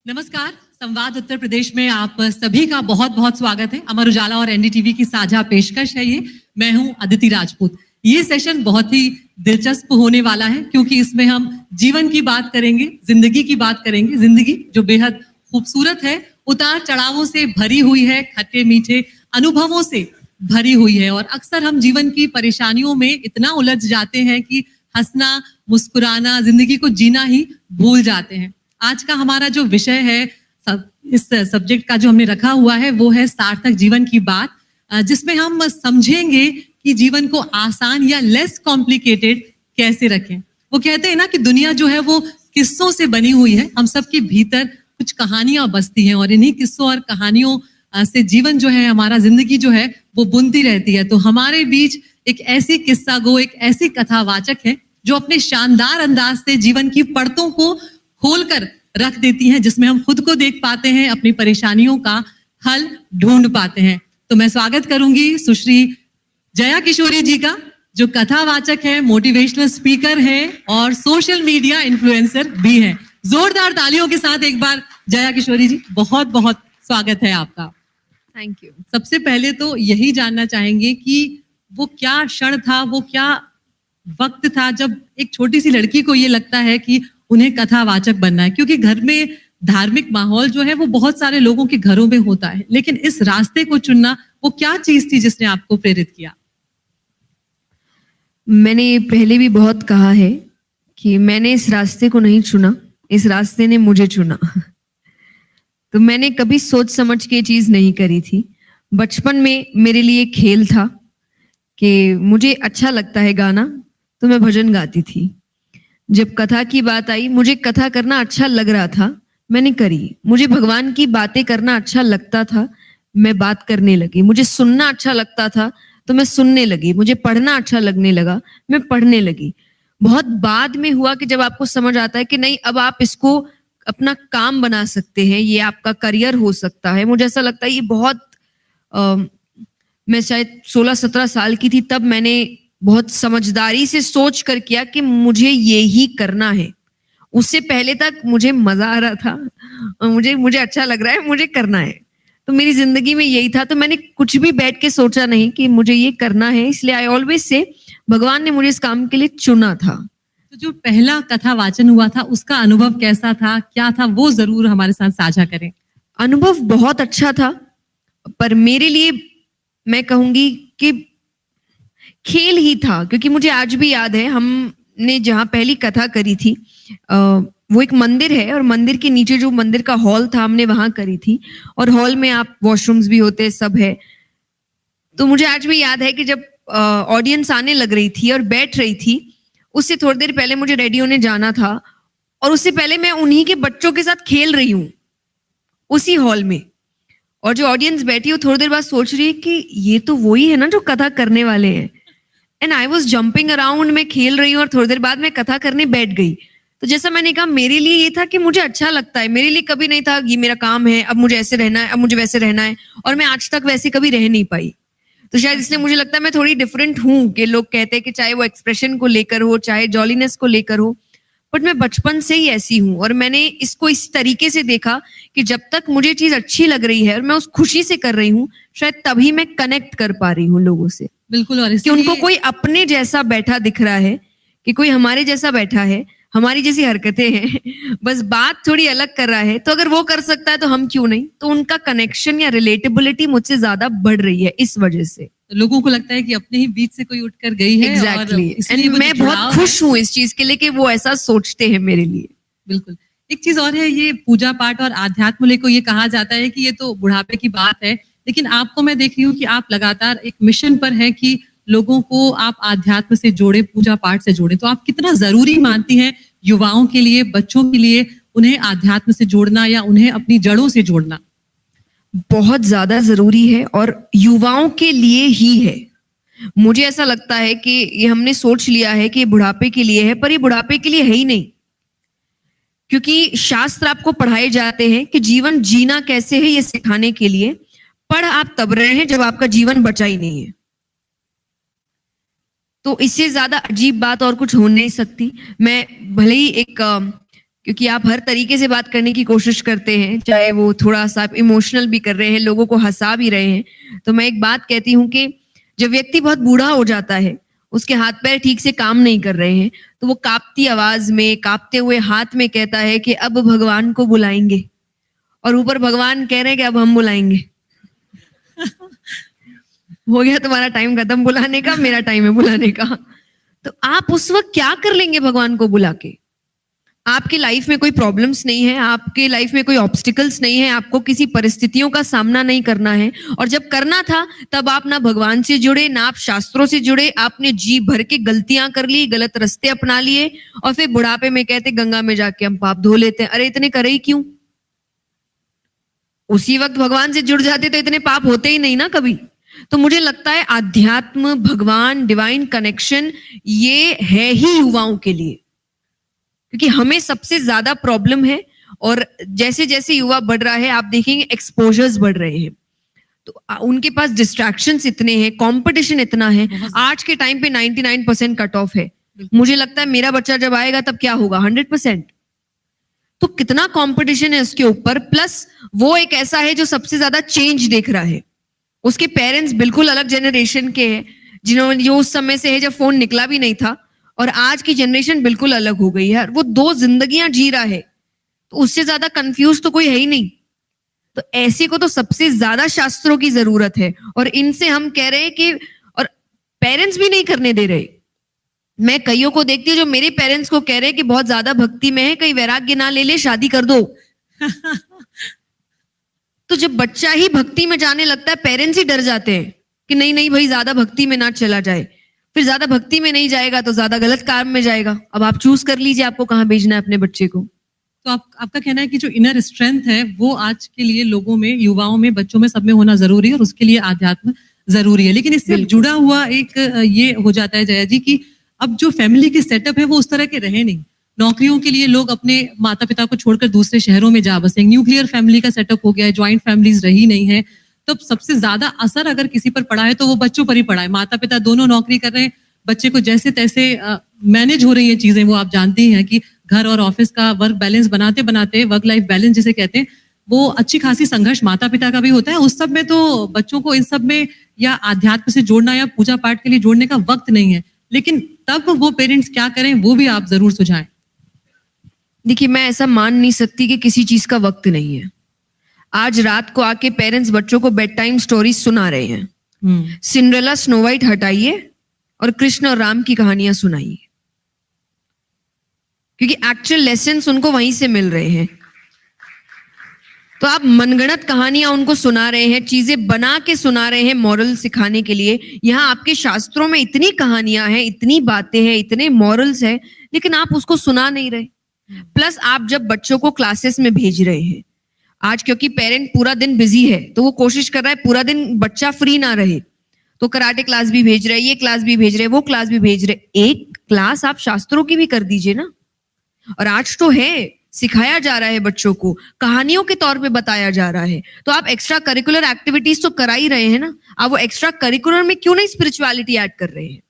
नमस्कार। संवाद उत्तर प्रदेश में आप सभी का बहुत बहुत स्वागत है। अमर उजाला और एनडीटीवी की साझा पेशकश है ये। मैं हूं अदिति राजपूत। ये सेशन बहुत ही दिलचस्प होने वाला है क्योंकि इसमें हम जीवन की बात करेंगे, जिंदगी की बात करेंगे। जिंदगी जो बेहद खूबसूरत है, उतार चढ़ावों से भरी हुई है, खट्टे मीठे अनुभवों से भरी हुई है और अक्सर हम जीवन की परेशानियों में इतना उलझ जाते हैं कि हंसना, मुस्कुराना, जिंदगी को जीना ही भूल जाते हैं। आज का हमारा जो विषय है, इस सब्जेक्ट का जो हमने रखा हुआ है वो है सार्थक जीवन की बात, जिसमें हम समझेंगे कि जीवन को आसान या लेस कॉम्प्लिकेटेड कैसे रखें। वो कहते हैं ना कि दुनिया जो है वो किस्सों से बनी हुई है। हम सबके भीतर कुछ कहानियां बसती हैं और इन्हीं किस्सों और कहानियों से जीवन जो है, हमारा जिंदगी जो है वो बुनती रहती है। तो हमारे बीच एक ऐसी किस्सा गो, एक ऐसी कथावाचक है जो अपने शानदार अंदाज से जीवन की परतों को खोलकर रख देती हैं, जिसमें हम खुद को देख पाते हैं, अपनी परेशानियों का हल ढूंढ पाते हैं। तो मैं स्वागत करूंगी सुश्री जया किशोरी जी का, जो कथावाचक है, मोटिवेशनल स्पीकर है और सोशल मीडिया इन्फ्लुएंसर भी है। जोरदार तालियों के साथ एक बार जया किशोरी जी, बहुत बहुत स्वागत है आपका। Thank you. सबसे पहले तो यही जानना चाहेंगे कि वो क्या क्षण था, वो क्या वक्त था जब एक छोटी सी लड़की को ये लगता है कि उन्हें कथावाचक बनना है, क्योंकि घर में धार्मिक माहौल जो है वो बहुत सारे लोगों के घरों में होता है, लेकिन इस रास्ते को चुनना वो क्या चीज थी जिसने आपको प्रेरित किया? मैंने पहले भी बहुत कहा है कि मैंने इस रास्ते को नहीं चुना, इस रास्ते ने मुझे चुना। तो मैंने कभी सोच समझ के चीज नहीं करी थी। बचपन में मेरे लिए खेल था कि मुझे अच्छा लगता है गाना, तो मैं भजन गाती थी। जब कथा की बात आई, मुझे कथा करना अच्छा लग रहा था, मैंने करी। मुझे भगवान की बातें करना अच्छा लगता था, मैं बात करने लगी। मुझे सुनना अच्छा लगता था तो मैं सुनने लगी। मुझे पढ़ना अच्छा लगने लगा, मैं पढ़ने लगी। बहुत बाद में हुआ कि जब आपको समझ आता है कि नहीं, अब आप इसको अपना काम बना सकते हैं, ये आपका करियर हो सकता है। मुझे ऐसा लगता है ये बहुत मैं शायद 16-17 साल की थी, तब मैंने बहुत समझदारी से सोच कर किया कि मुझे ये ही करना है। उससे पहले तक मुझे मजा आ रहा था, मुझे अच्छा लग रहा है, मुझे करना है। तो मेरी जिंदगी में यही था। तो मैंने कुछ भी बैठ के सोचा नहीं कि मुझे ये करना है। इसलिए आई ऑलवेज से भगवान ने मुझे इस काम के लिए चुना था। तो जो पहला कथा वाचन हुआ था उसका अनुभव कैसा था, क्या था, वो जरूर हमारे साथ साझा करें। अनुभव बहुत अच्छा था, पर मेरे लिए मैं कहूंगी कि खेल ही था, क्योंकि मुझे आज भी याद है हमने जहाँ पहली कथा करी थी, वो एक मंदिर है और मंदिर के नीचे जो मंदिर का हॉल था, हमने वहां करी थी। और हॉल में आप वॉशरूम्स भी होते, सब है। तो मुझे आज भी याद है कि जब ऑडियंस आने लग रही थी और बैठ रही थी, उससे थोड़ी देर पहले मुझे रेडी होने जाना था और उससे पहले मैं उन्हीं के बच्चों के साथ खेल रही हूँ उसी हॉल में। और जो ऑडियंस बैठी हो थोड़ी देर बाद सोच रही है कि ये तो वही है ना जो कथा करने वाले हैं। And I was jumping around, मैं खेल रही हूँ और थोड़ी देर बाद मैं कथा करने बैठ गई। तो जैसा मैंने कहा, मेरे लिए ये था कि मुझे अच्छा लगता है। मेरे लिए कभी नहीं था ये मेरा काम है, अब मुझे ऐसे रहना है, अब मुझे वैसे रहना है। और मैं आज तक वैसे कभी रह नहीं पाई। तो शायद इसलिए मुझे लगता है मैं थोड़ी डिफरेंट हूँ, कि लोग कहते हैं कि चाहे वो एक्सप्रेशन को लेकर हो, चाहे जॉलीनेस को लेकर हो, बट मैं बचपन से ही ऐसी हूँ। और मैंने इसको इस तरीके से देखा कि जब तक मुझे चीज अच्छी लग रही है और मैं उस खुशी से कर रही हूँ, शायद तभी मैं कनेक्ट कर पा रही हूँ लोगों से। बिल्कुल। और कि उनको कोई अपने जैसा बैठा दिख रहा है, कि कोई हमारे जैसा बैठा है, हमारी जैसी हरकतें हैं, बस बात थोड़ी अलग कर रहा है। तो अगर वो कर सकता है तो हम क्यों नहीं? तो उनका कनेक्शन या रिलेटेबिलिटी मुझसे ज्यादा बढ़ रही है इस वजह से। लोगों को लगता है कि अपने ही बीच से कोई उठकर गई है। Exactly. और मैं बहुत खुश हूँ इस चीज के लिए कि वो ऐसा सोचते हैं मेरे लिए। बिल्कुल। एक चीज और है, ये पूजा पाठ और आध्यात्म लेको ये कहा जाता है कि ये तो बुढ़ापे की बात है, लेकिन आपको मैं देख रही हूँ कि आप लगातार एक मिशन पर है कि लोगों को आप आध्यात्म से जोड़े, पूजा पाठ से जोड़े। तो आप कितना जरूरी मानती हैं युवाओं के लिए, बच्चों के लिए, उन्हें आध्यात्म से जोड़ना या उन्हें अपनी जड़ों से जोड़ना? बहुत ज्यादा जरूरी है और युवाओं के लिए ही है। मुझे ऐसा लगता है कि ये हमने सोच लिया है कि ये बुढ़ापे के लिए है, पर ये बुढ़ापे के लिए है ही नहीं। क्योंकि शास्त्र आपको पढ़ाए जाते हैं कि जीवन जीना कैसे है, ये सिखाने के लिए। पढ़ आप तब रहे हैं जब आपका जीवन बचा ही नहीं है। तो इससे ज्यादा अजीब बात और कुछ हो नहीं सकती। मैं भले ही एक क्योंकि आप हर तरीके से बात करने की कोशिश करते हैं, चाहे वो थोड़ा सा इमोशनल भी कर रहे हैं, लोगों को हंसा भी रहे हैं। तो मैं एक बात कहती हूँ कि जब व्यक्ति बहुत बूढ़ा हो जाता है, उसके हाथ पैर ठीक से काम नहीं कर रहे हैं, तो वो कांपती आवाज में, कांपते हुए हाथ में कहता है कि अब भगवान को बुलाएंगे, और ऊपर भगवान कह रहे हैं कि अब हम बुलाएंगे। हो गया तुम्हारा टाइम खत्म बुलाने का, मेरा टाइम है बुलाने का। तो आप उस वक्त क्या कर लेंगे भगवान को बुला के? आपकी लाइफ में कोई प्रॉब्लम्स नहीं है, आपके लाइफ में कोई ऑब्स्टिकल्स नहीं है, आपको किसी परिस्थितियों का सामना नहीं करना है, और जब करना था तब आप ना भगवान से जुड़े, ना आप शास्त्रों से जुड़े, आपने जी भर के गलतियां कर ली, गलत रास्ते अपना लिए, और फिर बुढ़ापे में कहते गंगा में जाके हम पाप धो लेते हैं। अरे इतने करे ही क्यों? उसी वक्त भगवान से जुड़ जाते तो इतने पाप होते ही नहीं ना कभी। तो मुझे लगता है आध्यात्म, भगवान, डिवाइन कनेक्शन ये है ही युवाओं के लिए, क्योंकि हमें सबसे ज्यादा प्रॉब्लम है। और जैसे जैसे युवा बढ़ रहा है, आप देखेंगे एक्सपोजर्स बढ़ रहे हैं, तो उनके पास डिस्ट्रैक्शंस इतने हैं, कंपटीशन इतना है। आज के टाइम पे 99% कट ऑफ है। मुझे लगता है मेरा बच्चा जब आएगा तब क्या होगा, 100%। तो कितना कंपटीशन है उसके ऊपर, प्लस वो एक ऐसा है जो सबसे ज्यादा चेंज देख रहा है। उसके पेरेंट्स बिल्कुल अलग जनरेशन के हैं, जिन्होंने जो उस समय से है जब फोन निकला भी नहीं था, और आज की जनरेशन बिल्कुल अलग हो गई है। वो दो जिंदगियां जी रहा है, तो उससे ज्यादा कंफ्यूज तो कोई है ही नहीं। तो ऐसे को तो सबसे ज्यादा शास्त्रों की जरूरत है, और इनसे हम कह रहे हैं कि, और पेरेंट्स भी नहीं करने दे रहे। मैं कईयों को देखती हूँ जो मेरे पेरेंट्स को कह रहे हैं कि बहुत ज्यादा भक्ति में है, कहीं वैराग्य ना ले ले, शादी कर दो। तो जब बच्चा ही भक्ति में जाने लगता है, पेरेंट्स ही डर जाते हैं कि नहीं नहीं भाई ज्यादा भक्ति में ना चला जाए। फिर ज्यादा भक्ति में नहीं जाएगा तो ज्यादा गलत काम में जाएगा। अब आप चूज कर लीजिए आपको कहाँ भेजना है अपने बच्चे को। तो आपका कहना है कि जो इनर स्ट्रेंथ है वो आज के लिए लोगों में, युवाओं में, बच्चों में, सब में होना जरूरी है, और उसके लिए आध्यात्म जरूरी है। लेकिन इससे जुड़ा हुआ एक ये हो जाता है जया जी कि अब जो फैमिली की सेटअप है वो उस तरह के रहे नहीं। नौकरियों के लिए लोग अपने माता पिता को छोड़कर दूसरे शहरों में जा बसे, न्यूक्लियर फैमिली का सेटअप हो गया है, ज्वाइंट फैमिलीज रही नहीं है। तो सबसे ज्यादा असर अगर किसी पर पड़ा है तो वो बच्चों पर ही पड़ा है। माता पिता दोनों नौकरी कर रहे हैं, बच्चे को जैसे तैसे मैनेज हो रही है चीजें, वो आप जानती हैं कि घर और ऑफिस का वर्क बैलेंस बनाते बनाते, वर्क लाइफ बैलेंस जिसे कहते हैं, वो अच्छी खासी संघर्ष माता पिता का भी होता है। उस सब में तो बच्चों को इन सब में या आध्यात्म से जोड़ना या पूजा पाठ के लिए जोड़ने का वक्त नहीं है। लेकिन तब वो पेरेंट्स क्या करें, वो भी आप जरूर सुझाएं। देखिए, मैं ऐसा मान नहीं सकती कि किसी चीज का वक्त नहीं है। आज रात को आके पेरेंट्स बच्चों को बेड टाइम स्टोरी सुना रहे हैं। सिंड्रेला, स्नो वाइट हटाइए और कृष्ण और राम की कहानियां सुनाइए, क्योंकि एक्चुअल लेसन्स उनको वहीं से मिल रहे हैं। तो आप मनगढ़ंत कहानियां उनको सुना रहे हैं, चीजें बना के सुना रहे हैं मॉरल सिखाने के लिए। यहाँ आपके शास्त्रों में इतनी कहानियां हैं, इतनी बातें हैं, इतने मॉरल्स हैं, लेकिन आप उसको सुना नहीं रहे। प्लस आप जब बच्चों को क्लासेस में भेज रहे हैं आज, क्योंकि पेरेंट पूरा दिन बिजी है, तो वो कोशिश कर रहा है पूरा दिन बच्चा फ्री ना रहे, तो कराटे क्लास भी भेज रहे, ये क्लास भी भेज रहे, वो क्लास भी भेज रहे। एक क्लास आप शास्त्रों की भी कर दीजिए ना। और आज तो है, सिखाया जा रहा है बच्चों को, कहानियों के तौर पे बताया जा रहा है। तो आप एक्स्ट्रा करिकुलर एक्टिविटीज तो करा ही रहे हैं ना, आप वो एक्स्ट्रा करिकुलर में क्यों नहीं स्पिरिचुअलिटी ऐड कर रहे हैं?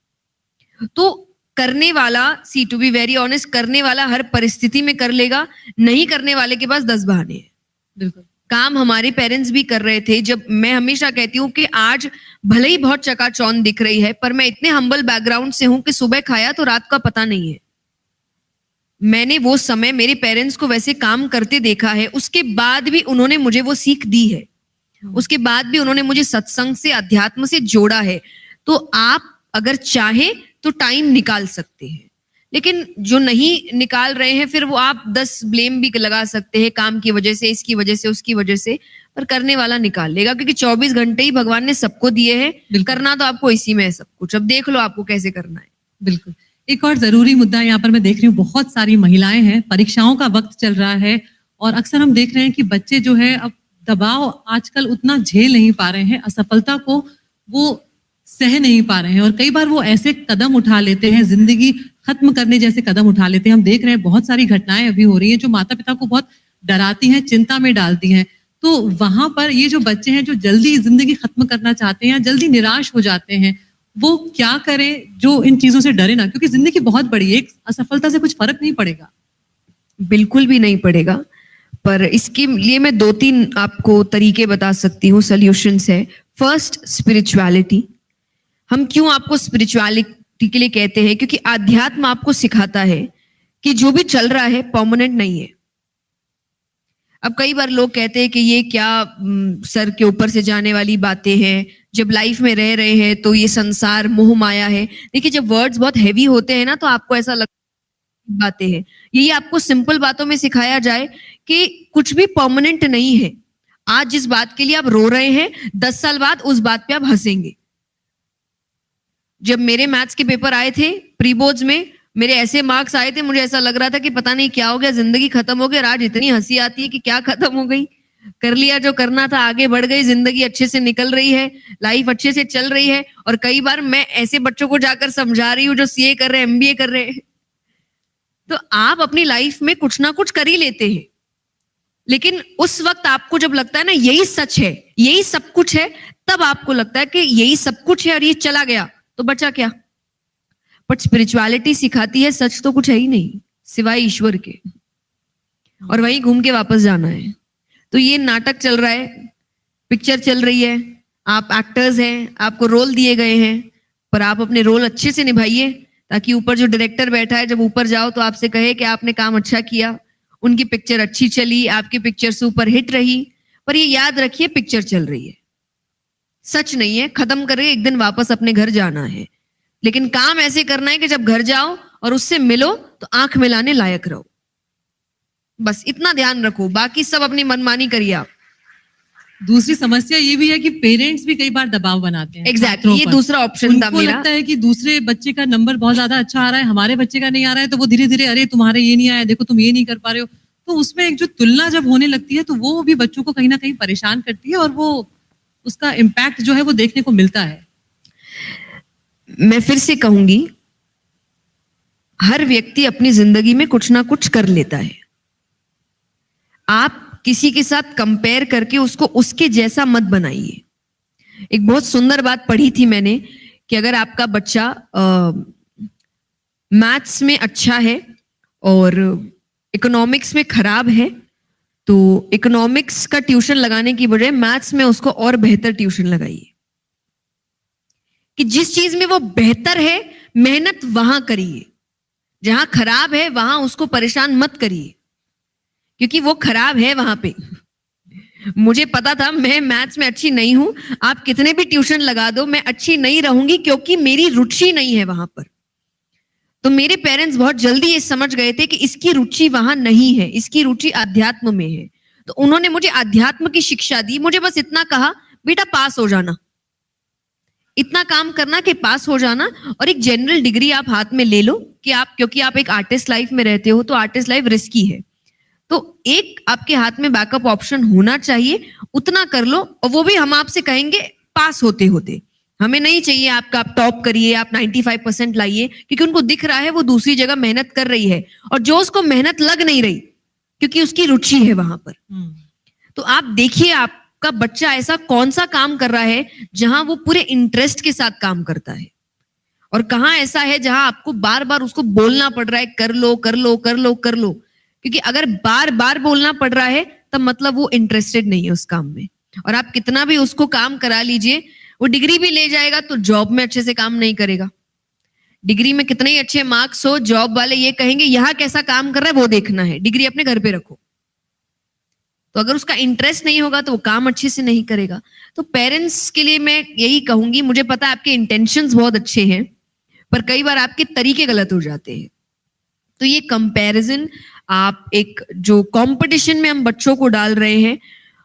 तो करने वाला, सी टू बी वेरी ऑनेस्ट, करने वाला हर परिस्थिति में कर लेगा, नहीं करने वाले के पास 10 बहाने हैं। बिल्कुल। काम हमारे पेरेंट्स भी कर रहे थे। जब मैं हमेशा कहती हूँ कि आज भले ही बहुत चकाचौंध दिख रही है, पर मैं इतने हम्बल बैकग्राउंड से हूं कि सुबह खाया तो रात का पता नहीं है। मैंने वो समय मेरे पेरेंट्स को वैसे काम करते देखा है, उसके बाद भी उन्होंने मुझे वो सीख दी है, उसके बाद भी उन्होंने मुझे सत्संग से, अध्यात्म से जोड़ा है। तो आप अगर चाहें तो टाइम निकाल सकते हैं, लेकिन जो नहीं निकाल रहे हैं फिर वो आप 10 ब्लेम भी लगा सकते हैं, काम की वजह से, इसकी वजह से, उसकी वजह से, पर करने वाला निकाल लेगा, क्योंकि 24 घंटे ही भगवान ने सबको दिए हैं। करना तो आपको इसी में है सब कुछ। अब देख लो आपको कैसे करना है। बिल्कुल। एक और जरूरी मुद्दा यहाँ पर मैं देख रही हूँ, बहुत सारी महिलाएं हैं, परीक्षाओं का वक्त चल रहा है, और अक्सर हम देख रहे हैं कि बच्चे जो है अब दबाव आजकल उतना झेल नहीं पा रहे हैं, असफलता को वो सह नहीं पा रहे हैं, और कई बार वो ऐसे कदम उठा लेते हैं, जिंदगी खत्म करने जैसे कदम उठा लेते हैं। हम देख रहे हैं बहुत सारी घटनाएं अभी हो रही हैं जो माता पिता को बहुत डराती हैं, चिंता में डालती हैं। तो वहां पर ये जो बच्चे हैं जो जल्दी जिंदगी खत्म करना चाहते हैं, जल्दी निराश हो जाते हैं, वो क्या करें जो इन चीजों से डरे ना, क्योंकि जिंदगी बहुत बड़ी है, एक असफलता से कुछ फर्क नहीं पड़ेगा। बिल्कुल भी नहीं पड़ेगा। पर इसके लिए मैं 2-3 आपको तरीके बता सकती हूँ, सॉल्यूशंस है। First, spirituality. हम क्यों आपको स्पिरिचुअलिटी के लिए कहते हैं? क्योंकि आध्यात्म आपको सिखाता है कि जो भी चल रहा है परमानेंट नहीं है। अब कई बार लोग कहते हैं कि ये क्या सर के ऊपर से जाने वाली बातें हैं, जब लाइफ में रह रहे हैं तो ये संसार मोह माया है। देखिए, जब वर्ड्स बहुत हैवी होते हैं ना तो आपको ऐसा लगता है बातें हैं। यही आपको सिंपल बातों में सिखाया जाए कि कुछ भी परमानेंट नहीं है। आज जिस बात के लिए आप रो रहे हैं, 10 साल बाद उस बात पे आप हंसेंगे। जब मेरे मैथ्स के पेपर आए थे प्री बोर्ड्स में, मेरे ऐसे मार्क्स आए थे, मुझे ऐसा लग रहा था कि पता नहीं क्या हो गया, जिंदगी खत्म हो गई। और आज इतनी हंसी आती है कि क्या खत्म हो गई, कर लिया जो करना था, आगे बढ़ गई, जिंदगी अच्छे से निकल रही है, लाइफ अच्छे से चल रही है। और कई बार मैं ऐसे बच्चों को जाकर समझा रही हूँ जो सीए कर रहे हैं, एमबीए कर रहे हैं। तो आप अपनी लाइफ में कुछ ना कुछ कर ही लेते हैं, लेकिन उस वक्त आपको जब लगता है ना यही सच है, यही सब कुछ है, तब आपको लगता है कि यही सब कुछ है और ये चला गया तो बचा क्या। बट स्पिरिचुअलिटी सिखाती है सच तो कुछ है ही नहीं सिवाय ईश्वर के, और वहीं घूम के वापस जाना है। तो ये नाटक चल रहा है, पिक्चर चल रही है, आप एक्टर्स हैं, आपको रोल दिए गए हैं, पर आप अपने रोल अच्छे से निभाइए ताकि ऊपर जो डायरेक्टर बैठा है, जब ऊपर जाओ तो आपसे कहे कि आपने काम अच्छा किया, उनकी पिक्चर अच्छी चली, आपकी पिक्चर सुपर हिट रही। पर ये याद रखिए, पिक्चर चल रही है, सच नहीं है। खत्म करके एक दिन वापस अपने घर जाना है, लेकिन काम ऐसे करना है कि जब घर जाओ और उससे मिलो तो आंख मिलाने लायक रहो। बस इतना ध्यान रखो, बाकी सब अपनी मनमानी करिए आप। दूसरी समस्या ये भी है कि पेरेंट्स भी कई बार दबाव बनाते हैं। एग्जैक्टली, ये दूसरा ऑप्शन था उनको मेरा। लगता है कि दूसरे बच्चे का नंबर बहुत ज्यादा अच्छा आ रहा है, हमारे बच्चे का नहीं आ रहा है, तो वो धीरे धीरे, अरे तुम्हारे ये नहीं आया, देखो तुम ये नहीं कर पा रहे हो। तो उसमें एक जो तुलना जब होने लगती है तो वो भी बच्चों को कहीं ना कहीं परेशान करती है, और वो उसका इम्पैक्ट जो है वो देखने को मिलता है। मैं फिर से कहूंगी, हर व्यक्ति अपनी जिंदगी में कुछ ना कुछ कर लेता है। आप किसी के साथ कंपेयर करके उसको उसके जैसा मत बनाइए। एक बहुत सुंदर बात पढ़ी थी मैंने कि अगर आपका बच्चा मैथ्स में अच्छा है और इकोनॉमिक्स में खराब है, तो इकोनॉमिक्स का ट्यूशन लगाने की बजाय मैथ्स में उसको और बेहतर ट्यूशन लगाइए। कि जिस चीज में वो बेहतर है, मेहनत वहां करिए। जहां खराब है वहां उसको परेशान मत करिए, क्योंकि वो खराब है वहां पे। मुझे पता था मैं मैथ्स में अच्छी नहीं हूं, आप कितने भी ट्यूशन लगा दो मैं अच्छी नहीं रहूंगी, क्योंकि मेरी रुचि नहीं है वहां पर। तो मेरे पेरेंट्स बहुत जल्दी ये समझ गए थे कि इसकी रुचि वहां नहीं है, इसकी रुचि अध्यात्म में है। तो उन्होंने मुझे अध्यात्म की शिक्षा दी। मुझे बस इतना कहा, बेटा पास हो जाना, इतना काम करना कि पास हो जाना, और एक जनरल डिग्री आप हाथ में ले लो कि आप, क्योंकि आप एक आर्टिस्ट लाइफ में रहते हो तो आर्टिस्ट लाइफ रिस्की है, तो एक आपके हाथ में बैकअप ऑप्शन होना चाहिए, उतना कर लो। और वो भी हम आपसे कहेंगे पास होते होते, हमें नहीं चाहिए आपका आप टॉप करिए, आप 95% लाइए, क्योंकि उनको दिख रहा है वो दूसरी जगह मेहनत कर रही है और जो उसको मेहनत लग नहीं रही क्योंकि उसकी रुचि है वहां पर। तो आप देखिए आपका बच्चा ऐसा कौन सा काम कर रहा है जहां वो पूरे इंटरेस्ट के साथ काम करता है, और कहाँ ऐसा है जहां आपको बार बार उसको बोलना पड़ रहा है कर लो कर लो कर लो कर लो। क्योंकि अगर बार बार बोलना पड़ रहा है तब मतलब वो इंटरेस्टेड नहीं है उस काम में, और आप कितना भी उसको काम करा लीजिए, वो डिग्री भी ले जाएगा तो जॉब में अच्छे से काम नहीं करेगा। डिग्री में कितने ही अच्छे मार्क्स हो, जॉब वाले ये कहेंगे यहाँ कैसा काम कर रहा है वो देखना है, डिग्री अपने घर पे रखो। तो अगर उसका इंटरेस्ट नहीं होगा तो वो काम अच्छे से नहीं करेगा। तो पेरेंट्स के लिए मैं यही कहूंगी, मुझे पता है आपके इंटेंशंस बहुत अच्छे हैं, पर कई बार आपके तरीके गलत हो जाते हैं। तो ये कंपैरिजन, आप एक जो कंपटीशन में हम बच्चों को डाल रहे हैं,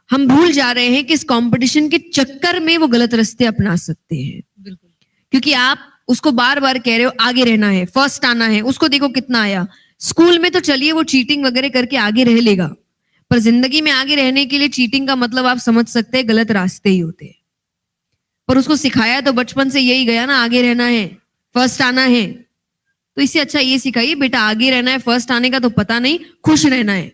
हम भूल जा रहे हैं कि इस कंपटीशन के चक्कर में वो गलत रास्ते अपना सकते हैं। बिल्कुल, क्योंकि आप उसको बार बार कह रहे हो आगे रहना है, फर्स्ट आना है, उसको देखो कितना आया। स्कूल में तो चलिए वो चीटिंग वगैरह करके आगे रह लेगा, पर जिंदगी में आगे रहने के लिए चीटिंग का मतलब आप समझ सकते हैं गलत रास्ते ही होते हैं। पर उसको सिखाया तो बचपन से यही गया ना, आगे रहना है, फर्स्ट आना है। तो इससे अच्छा ये सिखाइए, बेटा आगे रहना है, फर्स्ट आने का तो पता नहीं, खुश रहना है,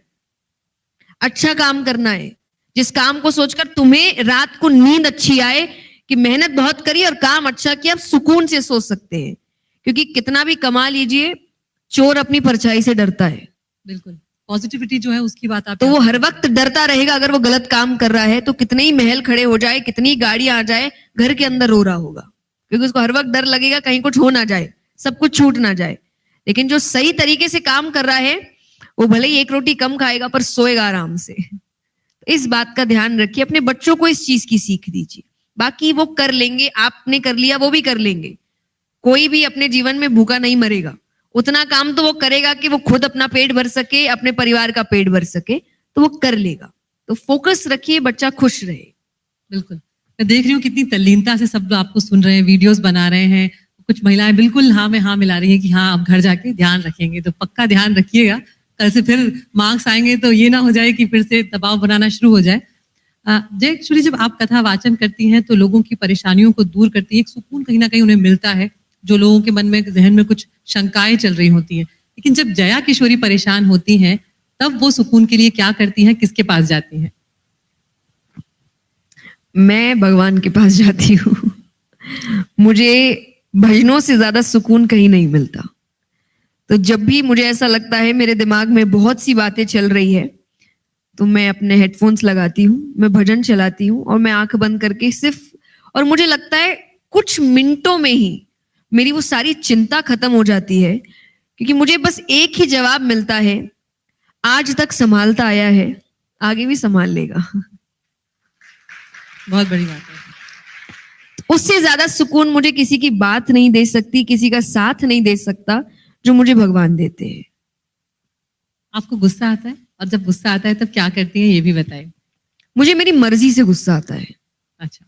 अच्छा काम करना है, जिस काम को सोचकर तुम्हें रात को नींद अच्छी आए कि मेहनत बहुत करी और काम अच्छा किया, आप सुकून से सो सकते हैं। क्योंकि कितना भी कमा लीजिए, चोर अपनी परछाई से डरता है। बिल्कुल। पॉजिटिविटी जो है उसकी बात आप तो वो हर वक्त डरता रहेगा अगर वो गलत काम कर रहा है, तो कितने ही महल खड़े हो जाए, कितनी गाड़ी आ जाए, घर के अंदर रो रहा होगा, क्योंकि उसको हर वक्त डर लगेगा कहीं कुछ हो ना जाए, सब कुछ छूट ना जाए। लेकिन जो सही तरीके से काम कर रहा है वो भले ही एक रोटी कम खाएगा पर सोएगा आराम से। इस बात का ध्यान रखिए, अपने बच्चों को इस चीज की सीख दीजिए। बाकी वो कर लेंगे, आपने कर लिया वो भी कर लेंगे। कोई भी अपने जीवन में भूखा नहीं मरेगा, उतना काम तो वो करेगा कि वो खुद अपना पेट भर सके, अपने परिवार का पेट भर सके, तो वो कर लेगा। तो फोकस रखिए, बच्चा खुश रहे। बिल्कुल, मैं देख रही हूँ कितनी तल्लीनता से सब आपको सुन रहे हैं, वीडियोस बना रहे हैं। कुछ महिलाएं बिल्कुल हाँ में हाँ मिला रही है कि हाँ अब घर जाके ध्यान रखेंगे। तो पक्का ध्यान रखिएगा, कल से फिर मार्क्स आएंगे तो ये ना हो जाए कि फिर से दबाव बनाना शुरू हो जाए। जयश्री, जब आप कथा वाचन करती हैं तो लोगों की परेशानियों को दूर करती हैं, एक सुकून कहीं ना कहीं उन्हें मिलता है, जो लोगों के मन में, जहन में कुछ शंकाएं चल रही होती हैं। लेकिन जब जया किशोरी परेशान होती हैं तब वो सुकून के लिए क्या करती हैं, किसके पास जाती हैं? मैं भगवान के पास जाती हूँ। मुझे भजनों से ज्यादा सुकून कहीं नहीं मिलता। तो जब भी मुझे ऐसा लगता है मेरे दिमाग में बहुत सी बातें चल रही है, तो मैं अपने हेडफोन्स लगाती हूँ, मैं भजन चलाती हूँ और मैं आंख बंद करके सिर्फ, और मुझे लगता है कुछ मिनटों में ही मेरी वो सारी चिंता खत्म हो जाती है, क्योंकि मुझे बस एक ही जवाब मिलता है, आज तक संभालता आया है, आगे भी संभाल लेगा। बहुत बड़ी बात है। उससे ज्यादा सुकून मुझे किसी की बात नहीं दे सकती, किसी का साथ नहीं दे सकता जो मुझे भगवान देते हैं। आपको गुस्सा आता है, और जब गुस्सा आता है तब क्या करती हैं ये भी बताइए। मुझे मेरी मर्जी से गुस्सा आता है। अच्छा,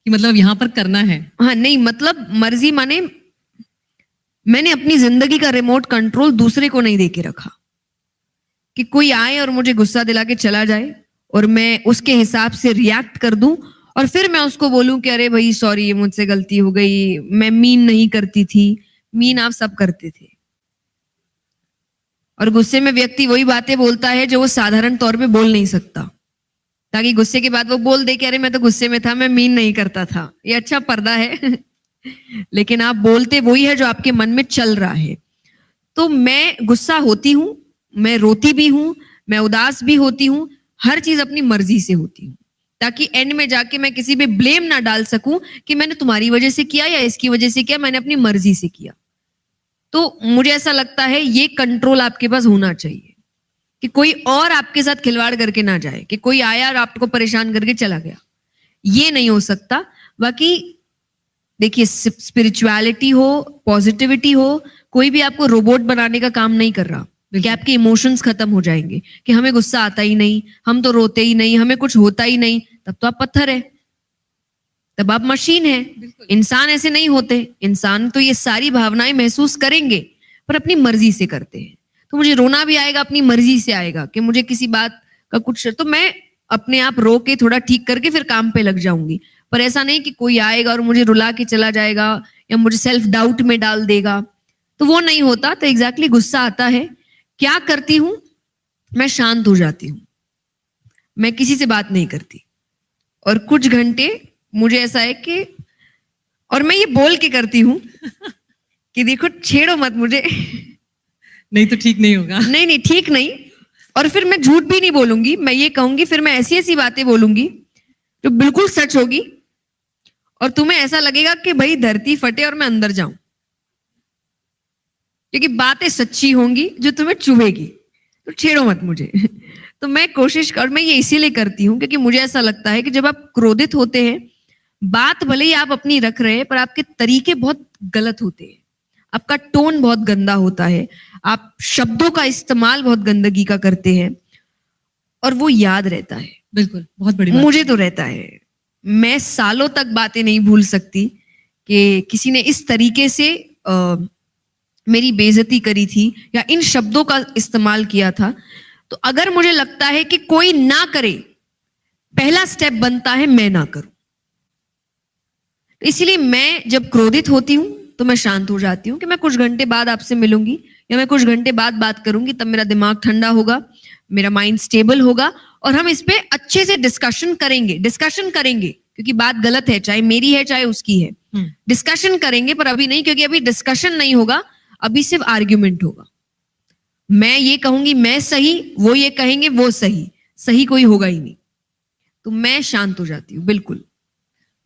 कि मतलब यहाँ पर करना है? हाँ, नहीं मतलब मर्जी माने मैंने अपनी जिंदगी का रिमोट कंट्रोल दूसरे को नहीं देके रखा कि कोई आए और मुझे गुस्सा दिला के चला जाए और मैं उसके हिसाब से रिएक्ट कर दूं और फिर मैं उसको बोलूं कि अरे भाई सॉरी, ये मुझसे गलती हो गई, मैं मीन नहीं करती थी। मीन आप सब करते थे। और गुस्से में व्यक्ति वही बातें बोलता है जो वो साधारण तौर पे बोल नहीं सकता, ताकि गुस्से के बाद वो बोल दे कि अरे मैं तो गुस्से में था, मैं मीन नहीं करता था। ये अच्छा पर्दा है। लेकिन आप बोलते वही है जो आपके मन में चल रहा है। तो मैं गुस्सा होती हूं, मैं रोती भी हूं, मैं उदास भी होती हूं, हर चीज अपनी मर्जी से होती हूं, ताकि एंड में जाके मैं किसी पे ब्लेम ना डाल सकूं कि मैंने तुम्हारी वजह से किया या इसकी वजह से किया, मैंने अपनी मर्जी से किया। तो मुझे ऐसा लगता है ये कंट्रोल आपके पास होना चाहिए कि कोई और आपके साथ खिलवाड़ करके ना जाए, कि कोई आया और आपको परेशान करके चला गया, ये नहीं हो सकता। बाकी देखिए, स्पिरिचुअलिटी हो, पॉजिटिविटी हो, कोई भी आपको रोबोट बनाने का काम नहीं कर रहा कि आपके इमोशंस खत्म हो जाएंगे, कि हमें गुस्सा आता ही नहीं, हम तो रोते ही नहीं, हमें कुछ होता ही नहीं, तब तो आप पत्थर है, तब आप मशीन है। इंसान ऐसे नहीं होते। इंसान तो ये सारी भावनाएं महसूस करेंगे पर अपनी मर्जी से करते हैं। तो मुझे रोना भी आएगा, अपनी मर्जी से आएगा कि मुझे किसी बात का कुछ, तो मैं अपने आप रो के थोड़ा ठीक करके फिर काम पे लग जाऊंगी। पर ऐसा नहीं कि कोई आएगा और मुझे रुला के चला जाएगा या मुझे सेल्फ डाउट में डाल देगा, तो वो नहीं होता। तो एग्जैक्टली गुस्सा आता है, क्या करती हूं मैं? शांत हो जाती हूँ, मैं किसी से बात नहीं करती और कुछ घंटे मुझे ऐसा है कि, और मैं ये बोल के करती हूँ कि देखो छेड़ो मत मुझे, नहीं तो ठीक नहीं होगा। नहीं नहीं ठीक नहीं। और फिर मैं झूठ भी नहीं बोलूंगी, मैं ये कहूंगी, फिर मैं ऐसी ऐसी बातें बोलूंगी जो बिल्कुल सच होगी और तुम्हें ऐसा लगेगा कि भाई धरती फटे और मैं अंदर जाऊं, क्योंकि बातें सच्ची होंगी जो तुम्हें चुभेगी। तो छेड़ो मत मुझे। तो मैं कोशिश कर, मैं ये इसीलिए करती हूँ क्योंकि मुझे ऐसा लगता है कि जब आप क्रोधित होते हैं, बात भले ही आप अपनी रख रहे हैं पर आपके तरीके बहुत गलत होते हैं, आपका टोन बहुत गंदा होता है, आप शब्दों का इस्तेमाल बहुत गंदगी का करते हैं और वो याद रहता है। बिल्कुल, बहुत बड़ी बात। मुझे तो रहता है, मैं सालों तक बातें नहीं भूल सकती कि किसी ने इस तरीके से मेरी बेइज्जती करी थी या इन शब्दों का इस्तेमाल किया था। तो अगर मुझे लगता है कि कोई ना करे, पहला स्टेप बनता है मैं ना करूं। तो इसलिए मैं जब क्रोधित होती हूं तो मैं शांत हो जाती हूँ कि मैं कुछ घंटे बाद आपसे मिलूंगी या मैं कुछ घंटे बाद बात करूंगी, तब मेरा दिमाग ठंडा होगा, मेरा माइंड स्टेबल होगा और हम इस पे अच्छे से डिस्कशन करेंगे क्योंकि बात गलत है, चाहे मेरी है चाहे उसकी है। डिस्कशन करेंगे पर अभी नहीं, क्योंकि अभी डिस्कशन नहीं होगा, अभी सिर्फ आर्ग्यूमेंट होगा। मैं ये कहूंगी मैं सही, वो ये कहेंगे वो सही, सही कोई होगा ही नहीं, तो मैं शांत हो जाती हूँ बिल्कुल।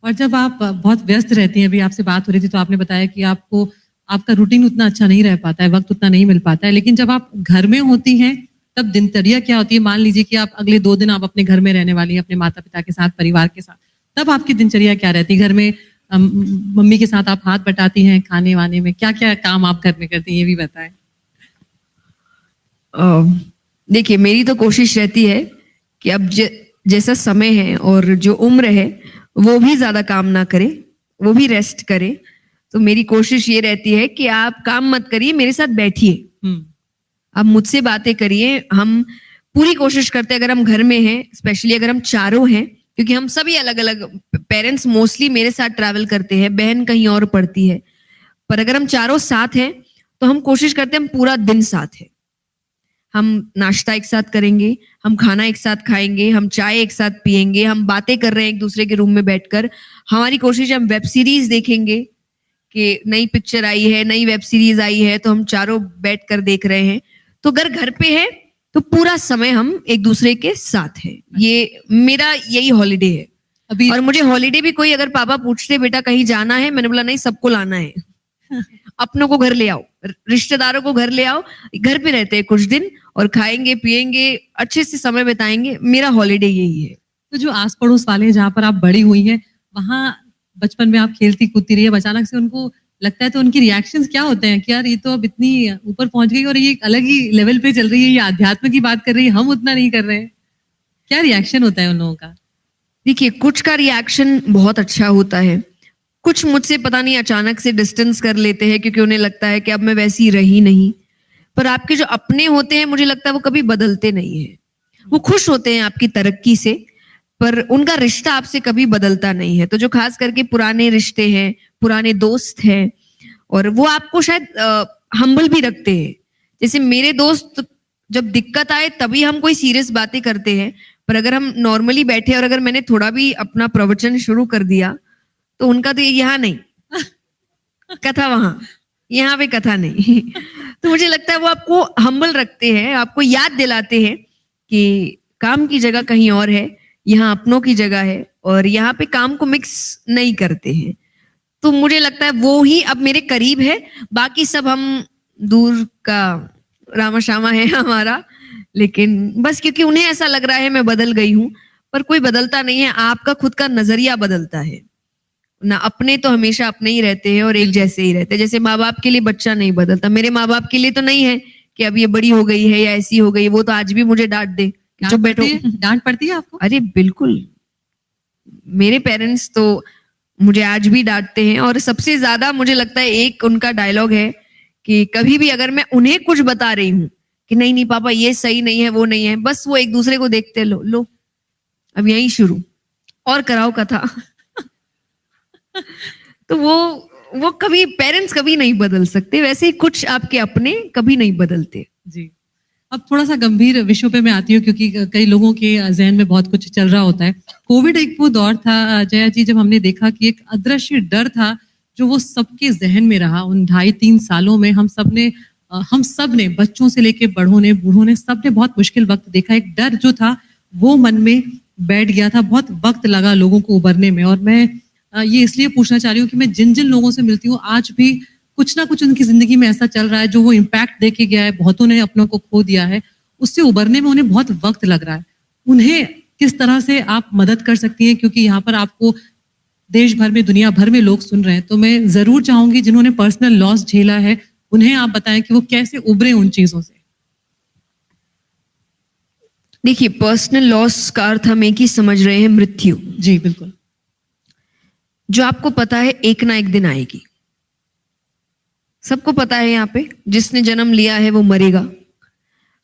और जब आप बहुत व्यस्त रहती हैं, अभी आपसे बात हो रही थी तो आपने बताया कि आपको आपका रूटीन उतना अच्छा नहीं रह पाता है, वक्त उतना नहीं मिल पाता है, लेकिन जब आप घर में होती हैं तब दिनचर्या क्या होती है? मान लीजिए कि आप अगले 2 दिन आप अपने घर में रहने वाली हैं, अपने माता पिता के साथ, परिवार के साथ, तब आपकी दिनचर्या क्या रहती है? घर में मम्मी के साथ आप हाथ बटाती हैं खाने वाने में, क्या क्या काम आप घर में करती हैं, ये भी बताएं। देखिए, मेरी तो कोशिश रहती है कि अब जैसा समय है और जो उम्र है वो भी ज्यादा काम ना करे, वो भी रेस्ट करे। तो मेरी कोशिश ये रहती है कि आप काम मत करिए, मेरे साथ बैठिए, आप मुझसे बातें करिए। हम पूरी कोशिश करते हैं, अगर हम घर में हैं, स्पेशली अगर हम चारों हैं, क्योंकि हम सभी अलग अलग, पेरेंट्स मोस्टली मेरे साथ ट्रैवल करते हैं, बहन कहीं और पढ़ती है, पर अगर हम चारों साथ हैं तो हम कोशिश करते हैं हम पूरा दिन साथ हैं। हम नाश्ता एक साथ करेंगे, हम खाना एक साथ खाएंगे, हम चाय एक साथ पिएंगे, हम बातें कर रहे हैं एक दूसरे के रूम में बैठकर। हमारी कोशिश है हम वेब सीरीज देखेंगे कि नई पिक्चर आई है, नई वेब सीरीज आई है, तो हम चारों बैठकर देख रहे हैं। तो अगर घर पे है तो पूरा समय हम एक दूसरे के साथ हैं। ये मेरा यही हॉलीडे है। अभी और मुझे हॉलीडे भी कोई अगर पापा पूछते बेटा कहीं जाना है, मैंने बोला नहीं, सबको लाना है। अपनों को घर ले आओ, रिश्तेदारों को घर ले आओ, घर पे रहते हैं कुछ दिन और खाएंगे पिएंगे, अच्छे से समय बिताएंगे। मेरा हॉलीडे यही है। तो जो आस पड़ोस वाले हैं, जहाँ पर आप बड़ी हुई हैं, वहाँ बचपन में आप खेलती कूदती रही है, अचानक से उनको लगता है तो उनके रिएक्शंस क्या होते हैं कि यार ये तो अब इतनी ऊपर पहुंच गई और ये एक अलग ही लेवल पे चल रही है, ये आध्यात्म की बात कर रही है, हम उतना नहीं कर रहे हैं, क्या रिएक्शन होता है उन लोगों का? देखिए, कुछ का रिएक्शन बहुत अच्छा होता है, कुछ मुझसे पता नहीं अचानक से डिस्टेंस कर लेते हैं क्योंकि उन्हें लगता है कि अब मैं वैसी रही नहीं। पर आपके जो अपने होते हैं, मुझे लगता है वो कभी बदलते नहीं है। वो खुश होते हैं आपकी तरक्की से, पर उनका रिश्ता आपसे कभी बदलता नहीं है। तो जो खास करके पुराने रिश्ते हैं, पुराने दोस्त हैं, और वो आपको शायद हम्बल भी रखते हैं। जैसे मेरे दोस्त, जब दिक्कत आए तभी हम कोई सीरियस बातें करते हैं, पर अगर हम नॉर्मली बैठे और अगर मैंने थोड़ा भी अपना प्रवचन शुरू कर दिया तो उनका तो यहाँ नहीं कथा, वहां, यहाँ पे कथा नहीं। तो मुझे लगता है वो आपको हम्बल रखते हैं, आपको याद दिलाते हैं कि काम की जगह कहीं और है, यहाँ अपनों की जगह है, और यहाँ पे काम को मिक्स नहीं करते हैं। तो मुझे लगता है वो ही अब मेरे करीब है, बाकी सब हम दूर का रामा शामा है हमारा। लेकिन बस क्योंकि उन्हें ऐसा लग रहा है मैं बदल गई हूं, पर कोई बदलता नहीं है, आपका खुद का नजरिया बदलता है ना। अपने तो हमेशा अपने ही रहते हैं और एक जैसे ही रहते हैं। जैसे माँ बाप के लिए बच्चा नहीं बदलता, मेरे माँ बाप के लिए तो नहीं है कि अब ये बड़ी हो गई है या ऐसी हो गई, वो तो आज भी मुझे डांट दे, चुप बैठो। डांट पड़ती है आपको? अरे बिल्कुल, मेरे पेरेंट्स तो मुझे आज भी डांटते हैं। और सबसे ज्यादा मुझे लगता है एक उनका डायलॉग है कि कभी भी अगर मैं उन्हें कुछ बता रही हूँ कि नहीं नहीं पापा ये सही नहीं है, वो नहीं है, बस वो एक दूसरे को देखते, लो लो अब यही शुरू और कराओ कथा। तो वो कभी, पेरेंट्स कभी नहीं बदल सकते, वैसे ही कुछ आपके अपने कभी नहीं बदलते। जी, अब थोड़ा सा गंभीर विषयों पे मैं आती हूँ क्योंकि कई लोगों के जहन में बहुत कुछ चल रहा होता है। कोविड एक वो दौर था जया जी, जब हमने देखा कि एक अदृश्य डर था जो वो सबके जहन में रहा। उन 2.5-3 सालों में हम सब ने बच्चों से लेके बड़ों ने, बूढ़ों ने, सब ने बहुत मुश्किल वक्त देखा। एक डर जो था वो मन में बैठ गया था, बहुत वक्त लगा लोगों को उबरने में। और मैं ये इसलिए पूछना चाह रही हूँ कि मैं जिन जिन लोगों से मिलती हूँ, आज भी कुछ ना कुछ उनकी जिंदगी में ऐसा चल रहा है जो वो इम्पैक्ट देके गया है, बहुतों ने अपनों को खो दिया है, उससे उबरने में उन्हें बहुत वक्त लग रहा है। उन्हें किस तरह से आप मदद कर सकती हैं? क्योंकि यहाँ पर आपको देश भर में, दुनिया भर में लोग सुन रहे हैं, तो मैं जरूर चाहूंगी जिन्होंने पर्सनल लॉस झेला है उन्हें आप बताएं कि वो कैसे उबरे उन चीजों से। देखिए, पर्सनल लॉस का अर्थ हम एक ही समझ रहे हैं, मृत्यु। जी बिल्कुल। जो आपको पता है एक ना एक दिन आएगी, सबको पता है, यहाँ पे जिसने जन्म लिया है वो मरेगा।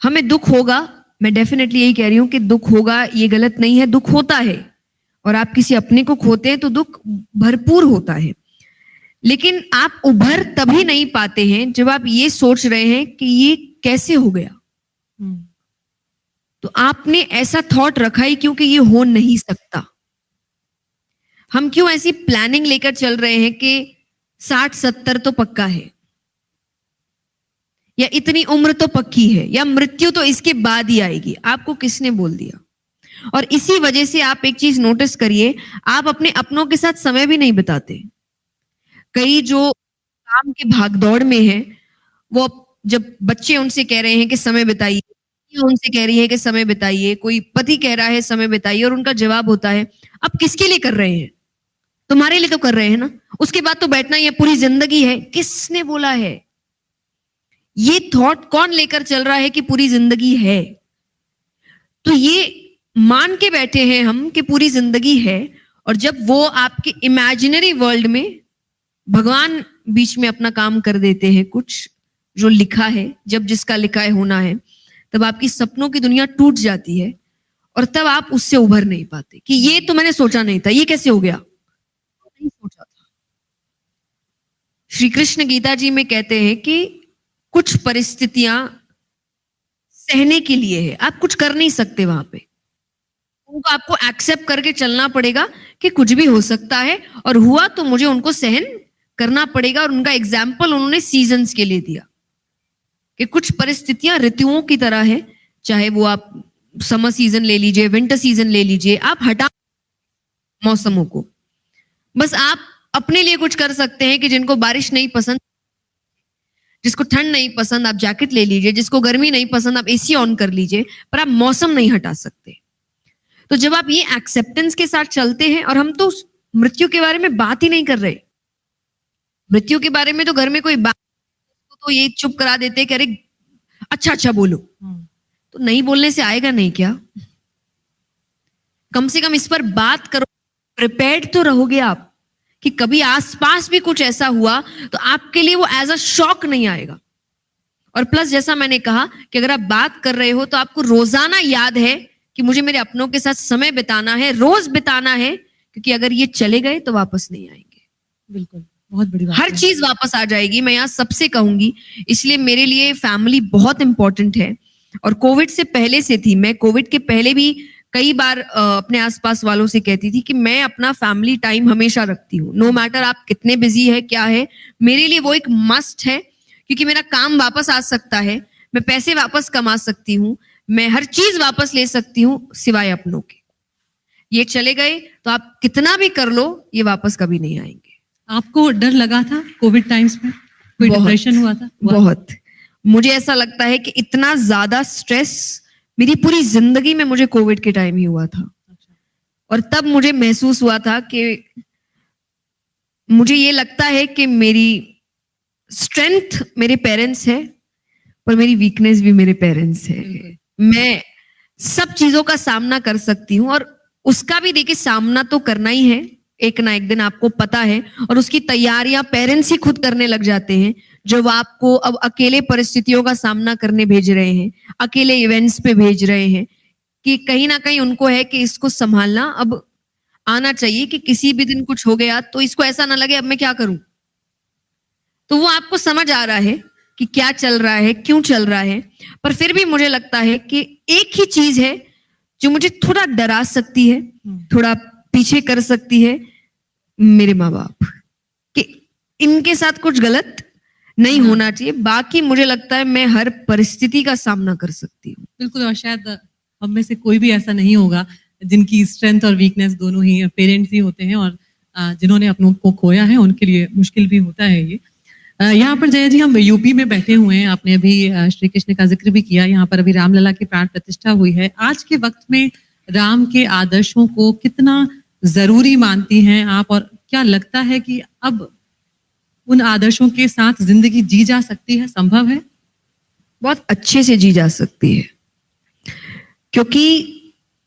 हमें दुख होगा, मैं डेफिनेटली यही कह रही हूं कि दुख होगा, ये गलत नहीं है, दुख होता है। और आप किसी अपने को खोते हैं तो दुख भरपूर होता है। लेकिन आप उभर तभी नहीं पाते हैं जब आप ये सोच रहे हैं कि ये कैसे हो गया। तो आपने ऐसा थॉट रखा ही क्योंकि ये हो नहीं सकता। हम क्यों ऐसी प्लानिंग लेकर चल रहे हैं कि 60-70 तो पक्का है, या इतनी उम्र तो पक्की है, या मृत्यु तो इसके बाद ही आएगी, आपको किसने बोल दिया? और इसी वजह से आप एक चीज नोटिस करिए, आप अपने अपनों के साथ समय भी नहीं बिताते। कई जो काम के भागदौड़ में है, वो जब बच्चे उनसे कह रहे हैं कि समय बिताइए, उनसे कह रही है कि समय बिताइए, कोई पति कह रहा है समय बिताइए, और उनका जवाब होता है आप किसके लिए कर रहे हैं? तुम्हारे लिए तो कर रहे हैं ना, उसके बाद तो बैठना ही है, पूरी जिंदगी है। किसने बोला है? ये थॉट कौन लेकर चल रहा है कि पूरी जिंदगी है? तो ये मान के बैठे हैं हम कि पूरी जिंदगी है, और जब वो आपके इमेजिनरी वर्ल्ड में भगवान बीच में अपना काम कर देते हैं, कुछ जो लिखा है, जब जिसका लिखा है होना है, तब आपकी सपनों की दुनिया टूट जाती है, और तब आप उससे उभर नहीं पाते कि ये तो मैंने सोचा नहीं था, ये कैसे हो गया? नहीं सोचा था। श्री कृष्ण गीता जी में कहते हैं कि कुछ परिस्थितियां सहने के लिए है, आप कुछ कर नहीं सकते वहां पे, उनको आपको एक्सेप्ट करके चलना पड़ेगा कि कुछ भी हो सकता है, और हुआ तो मुझे उनको सहन करना पड़ेगा। और उनका एग्जाम्पल उन्होंने सीजन्स के लिए दिया कि कुछ परिस्थितियां ऋतुओं की तरह है, चाहे वो आप समर सीजन ले लीजिए, विंटर सीजन ले लीजिए, आप हटा मौसमों को, बस आप अपने लिए कुछ कर सकते हैं कि जिनको बारिश नहीं पसंद, जिसको ठंड नहीं पसंद, आप जैकेट ले लीजिए, जिसको गर्मी नहीं पसंद, आप एसी ऑन कर लीजिए, पर आप मौसम नहीं हटा सकते। तो जब आप ये एक्सेप्टेंस के साथ चलते हैं, और हम तो मृत्यु के बारे में बात ही नहीं कर रहे, मृत्यु के बारे में तो घर में कोई बात तो ये चुप करा देते कि अरे अच्छा अच्छा बोलो, तो नहीं बोलने से आएगा नहीं क्या? कम से कम इस पर बात करो, प्रिपेयर्ड तो रहोगे आप कि कभी आसपास भी कुछ ऐसा हुआ तो आपके लिए वो एज अ शॉक नहीं आएगा। और प्लस जैसा मैंने कहा कि अगर आप बात कर रहे हो तो आपको रोजाना याद है कि मुझे मेरे अपनों के साथ समय बिताना है, रोज बिताना है, क्योंकि अगर ये चले गए तो वापस नहीं आएंगे। बिल्कुल, बहुत बड़ी बात हर चीज वापस आ जाएगी, मैं यहाँ सबसे कहूंगी। इसलिए मेरे लिए फैमिली बहुत इंपॉर्टेंट है, और कोविड से पहले से थी। मैं कोविड के पहले भी कई बार अपने आसपास वालों से कहती थी कि मैं अपना फैमिली टाइम हमेशा रखती हूँ, नो मैटर आप कितने बिजी है, क्या है, मेरे लिए वो एक मस्ट है, क्योंकि मेरा काम वापस आ सकता है, मैं पैसे वापस कमा सकती हूँ, मैं हर चीज वापस ले सकती हूँ सिवाय अपनों के। ये चले गए तो आप कितना भी कर लो, ये वापस कभी नहीं आएंगे। आपको डर लगा था कोविड टाइम्स में? कोई डिप्रेशन हुआ था? बहुत। मुझे ऐसा लगता है कि इतना ज्यादा स्ट्रेस मेरी पूरी जिंदगी में मुझे कोविड के टाइम ही हुआ था। और तब मुझे महसूस हुआ था कि मुझे ये लगता है कि मेरी स्ट्रेंथ मेरे पेरेंट्स है, पर मेरी वीकनेस भी मेरे पेरेंट्स है। मैं सब चीजों का सामना कर सकती हूँ, और उसका भी देखिए सामना तो करना ही है, एक ना एक दिन आपको पता है, और उसकी तैयारियां पेरेंट्स ही खुद करने लग जाते हैं, जब आपको अब अकेले परिस्थितियों का सामना करने भेज रहे हैं, अकेले इवेंट्स पे भेज रहे हैं, कि कहीं ना कहीं उनको है कि इसको संभालना अब आना चाहिए, कि किसी भी दिन कुछ हो गया तो इसको ऐसा ना लगे अब मैं क्या करूं। तो वो आपको समझ आ रहा है कि क्या चल रहा है, क्यों चल रहा है, पर फिर भी मुझे लगता है कि एक ही चीज है जो मुझे थोड़ा डरा सकती है, थोड़ा पीछे कर सकती है, मेरे माँ बाप, कि इनके साथ कुछ गलत नहीं होना चाहिए। बाकी मुझे लगता है मैं हर परिस्थिति का सामना कर सकती हूँ। बिल्कुल, और शायद हम में से कोई भी ऐसा नहीं होगा जिनकी स्ट्रेंथ और वीकनेस दोनों ही पेरेंट्स ही होते हैं, और जिन्होंने अपनों को खोया है उनके लिए मुश्किल भी होता है ये। यहाँ पर जया जी, हम यूपी में बैठे हुए हैं, आपने अभी श्री कृष्ण का जिक्र भी किया, यहाँ पर अभी रामलला की प्राण प्रतिष्ठा हुई है। आज के वक्त में राम के आदर्शों को कितना जरूरी मानती हैं आप, और क्या लगता है कि अब उन आदर्शों के साथ जिंदगी जी जा सकती है, संभव है? बहुत अच्छे से जी जा सकती है, क्योंकि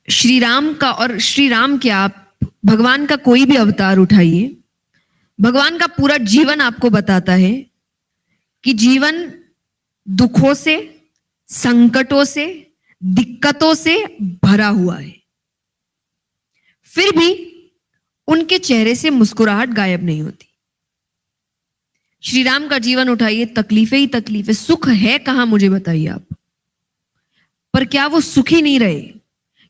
श्री राम का, और श्री राम क्या, आप भगवान का कोई भी अवतार उठाइए, भगवान का पूरा जीवन आपको बताता है कि जीवन दुखों से, संकटों से, दिक्कतों से भरा हुआ है, फिर भी उनके चेहरे से मुस्कुराहट गायब नहीं होती। श्री राम का जीवन उठाइए, तकलीफें ही तकलीफें, सुख है कहां मुझे बताइए आप। पर क्या वो सुखी नहीं रहे?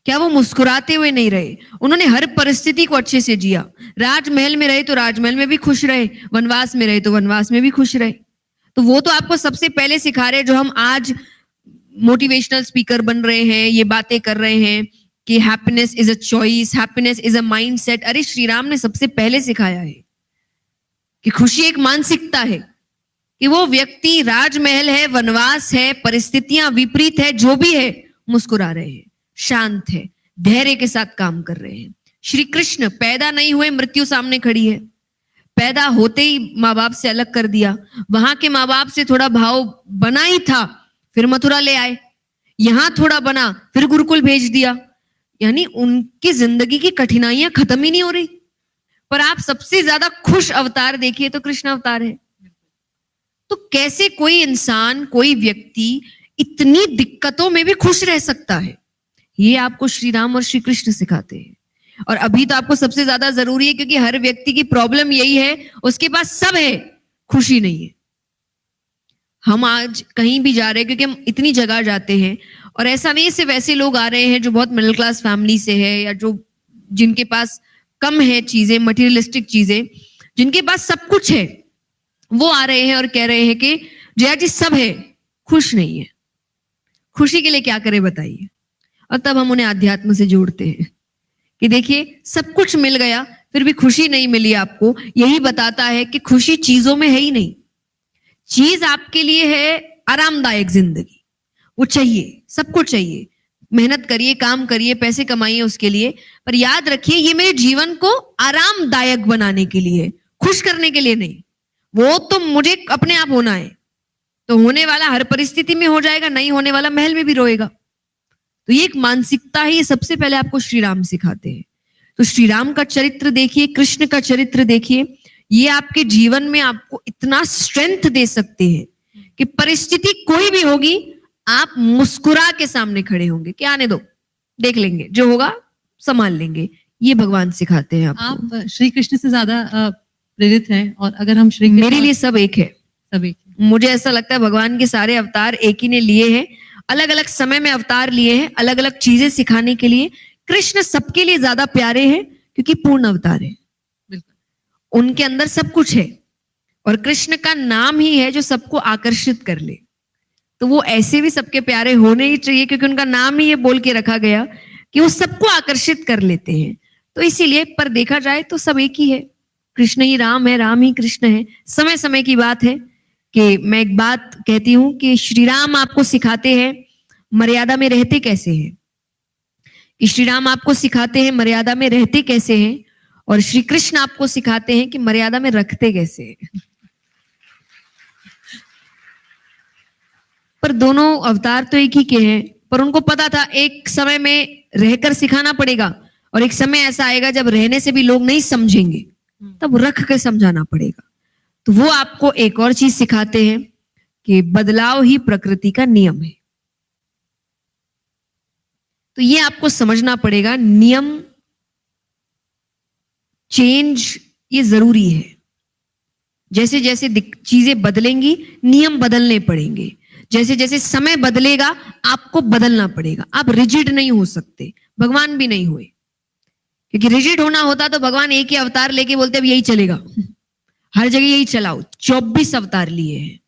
क्या वो मुस्कुराते हुए नहीं रहे? उन्होंने हर परिस्थिति को अच्छे से जिया। राजमहल में रहे तो राजमहल में भी खुश रहे, वनवास में रहे तो वनवास में भी खुश रहे। तो वो तो आपको सबसे पहले सिखा रहे हैं, जो हम आज मोटिवेशनल स्पीकर बन रहे हैं, ये बातें कर रहे हैं कि happiness is a choice, happiness is a mindset. अरे श्री राम ने सबसे पहले सिखाया है कि खुशी एक मानसिकता है, कि वो व्यक्ति राजमहल है, वनवास है, परिस्थितियां विपरीत है, जो भी है, मुस्कुरा रहे हैं, शांत है, धैर्य के साथ काम कर रहे हैं। श्री कृष्ण पैदा नहीं हुए, मृत्यु सामने खड़ी है, पैदा होते ही माँ बाप से अलग कर दिया, वहां के माँ बाप से थोड़ा भाव बना ही था, फिर मथुरा ले आए, यहां थोड़ा बना, फिर गुरुकुल भेज दिया। यानी उनकी जिंदगी की कठिनाइयां खत्म ही नहीं हो रही। पर आप सबसे ज्यादा खुश अवतार देखिए तो कृष्ण अवतार है। तो कैसे कोई इंसान, कोई व्यक्ति इतनी दिक्कतों में भी खुश रह सकता है, ये आपको श्री राम और श्री कृष्ण सिखाते हैं। और अभी तो आपको सबसे ज्यादा जरूरी है, क्योंकि हर व्यक्ति की प्रॉब्लम यही है, उसके पास सब है, खुशी नहीं है। हम आज कहीं भी जा रहे हैं, क्योंकि हम इतनी जगह जाते हैं, और ऐसा नहीं सिर्फ ऐसे लोग आ रहे हैं जो बहुत मिडिल क्लास फैमिली से है, या जो जिनके पास कम है चीजें, मटेरियलिस्टिक चीजें, जिनके पास सब कुछ है, वो आ रहे हैं और कह रहे हैं कि जया जी सब है, खुश नहीं है, खुशी के लिए क्या करें बताइए। और तब हम उन्हें अध्यात्म से जोड़ते हैं कि देखिए सब कुछ मिल गया, फिर भी खुशी नहीं मिली आपको। यही बताता है कि खुशी चीजों में है ही नहीं। चीज आपके लिए है आरामदायक जिंदगी, वो चाहिए, सबको चाहिए, मेहनत करिए, काम करिए, पैसे कमाइए उसके लिए, पर याद रखिए ये मेरे जीवन को आरामदायक बनाने के लिए, खुश करने के लिए नहीं। वो तो मुझे अपने आप होना है, तो होने वाला हर परिस्थिति में हो जाएगा, नहीं होने वाला महल में भी रोएगा। तो ये एक मानसिकता है, ये सबसे पहले आपको श्री राम सिखाते हैं। तो श्री राम का चरित्र देखिए, कृष्ण का चरित्र देखिए, ये आपके जीवन में आपको इतना स्ट्रेंथ दे सकते हैं कि परिस्थिति कोई भी होगी, आप मुस्कुरा के सामने खड़े होंगे कि आने दो, देख लेंगे, जो होगा संभाल लेंगे। ये भगवान सिखाते हैं आपको। आप श्री कृष्ण से ज्यादा प्रेरित हैं, और अगर हम श्री मेरे लिए सब एक है, सब एक है। मुझे ऐसा लगता है भगवान के सारे अवतार एक ही ने लिए हैं, अलग अलग समय में अवतार लिए हैं, अलग अलग चीजें सिखाने के लिए। कृष्ण सबके लिए ज्यादा प्यारे हैं क्योंकि पूर्ण अवतार है, उनके अंदर सब कुछ है, और कृष्ण का नाम ही है जो सबको आकर्षित कर ले। तो वो ऐसे भी सबके प्यारे होने ही चाहिए, क्योंकि उनका नाम ही ये बोल के रखा गया कि वो सबको आकर्षित कर लेते हैं। तो इसीलिए, पर देखा जाए तो सब एक ही है, कृष्ण ही राम है, राम ही कृष्ण है। समय समय की बात है कि मैं एक बात कहती हूं कि श्री राम आपको सिखाते हैं मर्यादा में रहते कैसे हैं, कि श्री राम आपको सिखाते हैं मर्यादा में रहते कैसे हैं, और श्री कृष्ण आपको सिखाते हैं कि मर्यादा में रखते कैसे हैं। पर दोनों अवतार तो एक ही के हैं, पर उनको पता था एक समय में रहकर सिखाना पड़ेगा, और एक समय ऐसा आएगा जब रहने से भी लोग नहीं समझेंगे, तब रख कर समझाना पड़ेगा। तो वो आपको एक और चीज सिखाते हैं कि बदलाव ही प्रकृति का नियम है। तो ये आपको समझना पड़ेगा, नियम चेंज ये जरूरी है। जैसे जैसे चीजें बदलेंगी, नियम बदलने पड़ेंगे। जैसे जैसे समय बदलेगा, आपको बदलना पड़ेगा। आप रिजिड नहीं हो सकते, भगवान भी नहीं हुए, क्योंकि रिजिड होना होता तो भगवान एक ही अवतार लेके बोलते अब यही चलेगा, हर जगह यही चलाओ। 24 अवतार लिए हैं,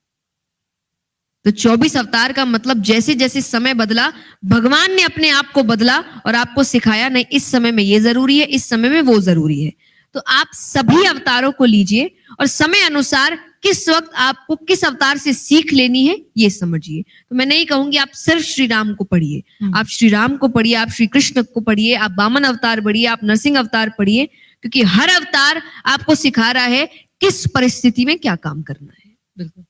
तो 24 अवतार का मतलब जैसे जैसे समय बदला, भगवान ने अपने आप को बदला और आपको सिखाया नहीं इस समय में ये जरूरी है, इस समय में वो जरूरी है। तो आप सभी अवतारों को लीजिए और समय अनुसार किस वक्त आपको किस अवतार से सीख लेनी है ये समझिए। तो मैं नहीं कहूंगी आप सिर्फ श्री राम को पढ़िए, आप श्री राम को पढ़िए, आप श्री कृष्ण को पढ़िए, आप वामन अवतार पढ़िए, आप नरसिंह अवतार पढ़िए, क्योंकि हर अवतार आपको सिखा रहा है किस परिस्थिति में क्या काम करना है। बिल्कुल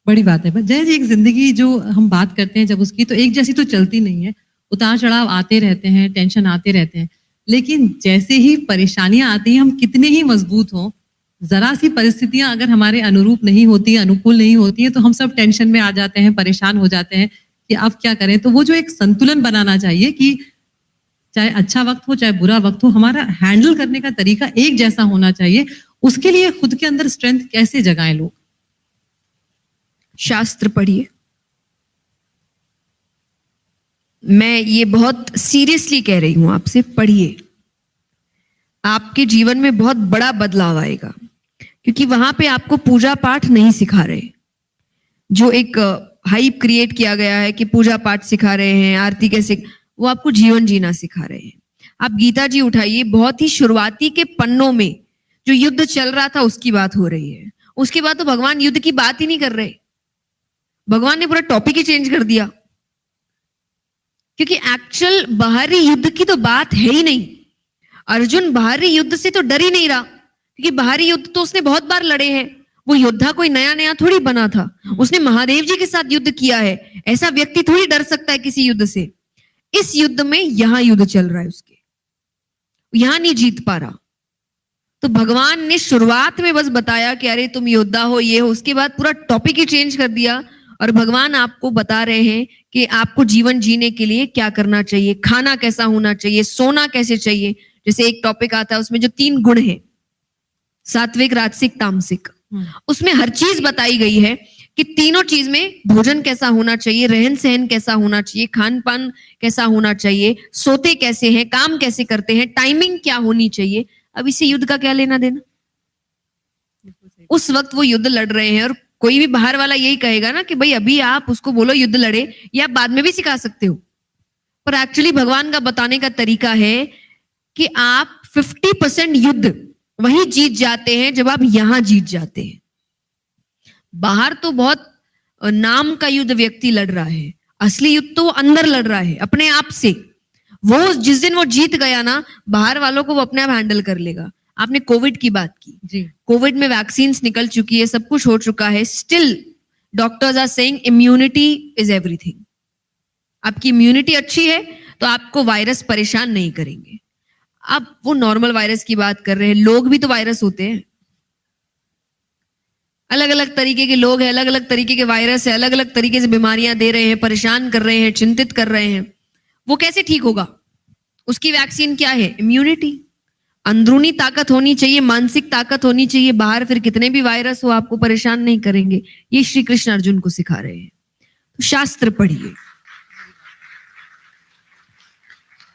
बड़ी बात है। जय जी, एक जिंदगी जो हम बात करते हैं जब उसकी, तो एक जैसी तो चलती नहीं है, उतार चढ़ाव आते रहते हैं, टेंशन आते रहते हैं, लेकिन जैसे ही परेशानियां आती हैं, हम कितने ही मजबूत हों, जरा सी परिस्थितियां अगर हमारे अनुरूप नहीं होती, अनुकूल नहीं होती है, तो हम सब टेंशन में आ जाते हैं, परेशान हो जाते हैं कि अब क्या करें। तो वो जो एक संतुलन बनाना चाहिए कि चाहे अच्छा वक्त हो चाहे बुरा वक्त हो, हमारा हैंडल करने का तरीका एक जैसा होना चाहिए। उसके लिए खुद के अंदर स्ट्रेंथ कैसे जगाएं लोग? शास्त्र पढ़िए। मैं ये बहुत सीरियसली कह रही हूं आपसे, पढ़िए। आपके जीवन में बहुत बड़ा बदलाव आएगा, क्योंकि वहां पे आपको पूजा पाठ नहीं सिखा रहे, जो एक हाइप क्रिएट किया गया है कि पूजा पाठ सिखा रहे हैं, आरती कैसे, वो आपको जीवन जीना सिखा रहे हैं। आप गीता जी उठाइए, बहुत ही शुरुआती के पन्नों में जो युद्ध चल रहा था उसकी बात हो रही है। उसके बाद तो भगवान युद्ध की बात ही नहीं कर रहे, भगवान ने पूरा टॉपिक ही चेंज कर दिया, क्योंकि एक्चुअल बाहरी युद्ध की तो बात है ही नहीं। अर्जुन बाहरी युद्ध से तो डर ही नहीं रहा, क्योंकि बाहरी युद्ध तो उसने बहुत बार लड़े हैं। वो योद्धा कोई नया नया थोड़ी बना था, उसने महादेव जी के साथ युद्ध किया है। ऐसा व्यक्ति थोड़ी डर सकता है किसी युद्ध से। इस युद्ध में यहां युद्ध चल रहा है, उसके यहां नहीं जीत पा रहा। तो भगवान ने शुरुआत में बस बताया कि अरे तुम योद्धा हो, ये हो, उसके बाद पूरा टॉपिक ही चेंज कर दिया। और भगवान आपको बता रहे हैं कि आपको जीवन जीने के लिए क्या करना चाहिए, खाना कैसा होना चाहिए, सोना कैसे चाहिए। जैसे एक टॉपिक आता है उसमें जो 3 गुण है, सात्विक, राजसिक, तामसिक, उसमें हर चीज बताई गई है कि तीनों चीज में भोजन कैसा होना चाहिए, रहन सहन कैसा होना चाहिए, खान पान कैसा होना चाहिए, सोते कैसे हैं, काम कैसे करते हैं, टाइमिंग क्या होनी चाहिए। अब इसे युद्ध का क्या लेना देना। उस वक्त वो युद्ध लड़ रहे हैं, और कोई भी बाहर वाला यही कहेगा ना कि भाई अभी आप उसको बोलो युद्ध लड़े, या बाद में भी सिखा सकते हो। पर एक्चुअली भगवान का बताने का तरीका है कि आप 50% युद्ध वही जीत जाते हैं जब आप यहां जीत जाते हैं। बाहर तो बहुत नाम का युद्ध व्यक्ति लड़ रहा है, असली युद्ध तो वो अंदर लड़ रहा है अपने आप से। वो जिस दिन वो जीत गया ना, बाहर वालों को वो अपने आप हैंडल कर लेगा। आपने कोविड की बात की जी, कोविड में वैक्सीन निकल चुकी है, सब कुछ हो चुका है, still doctors are saying immunity is everything. आपकी इम्यूनिटी अच्छी है तो आपको वायरस परेशान नहीं करेंगे। अब वो नॉर्मल वायरस की बात कर रहे हैं, लोग भी तो वायरस होते हैं। अलग अलग तरीके के लोग हैं, अलग अलग तरीके के वायरस है, अलग अलग तरीके से बीमारियां दे रहे हैं, परेशान कर रहे हैं, चिंतित कर रहे हैं। वो कैसे ठीक होगा? उसकी वैक्सीन क्या है? इम्यूनिटी। अंदरूनी ताकत होनी चाहिए, मानसिक ताकत होनी चाहिए। बाहर फिर कितने भी वायरस हो आपको परेशान नहीं करेंगे। ये श्री कृष्ण अर्जुन को सिखा रहे हैं। तो शास्त्र पढ़िए।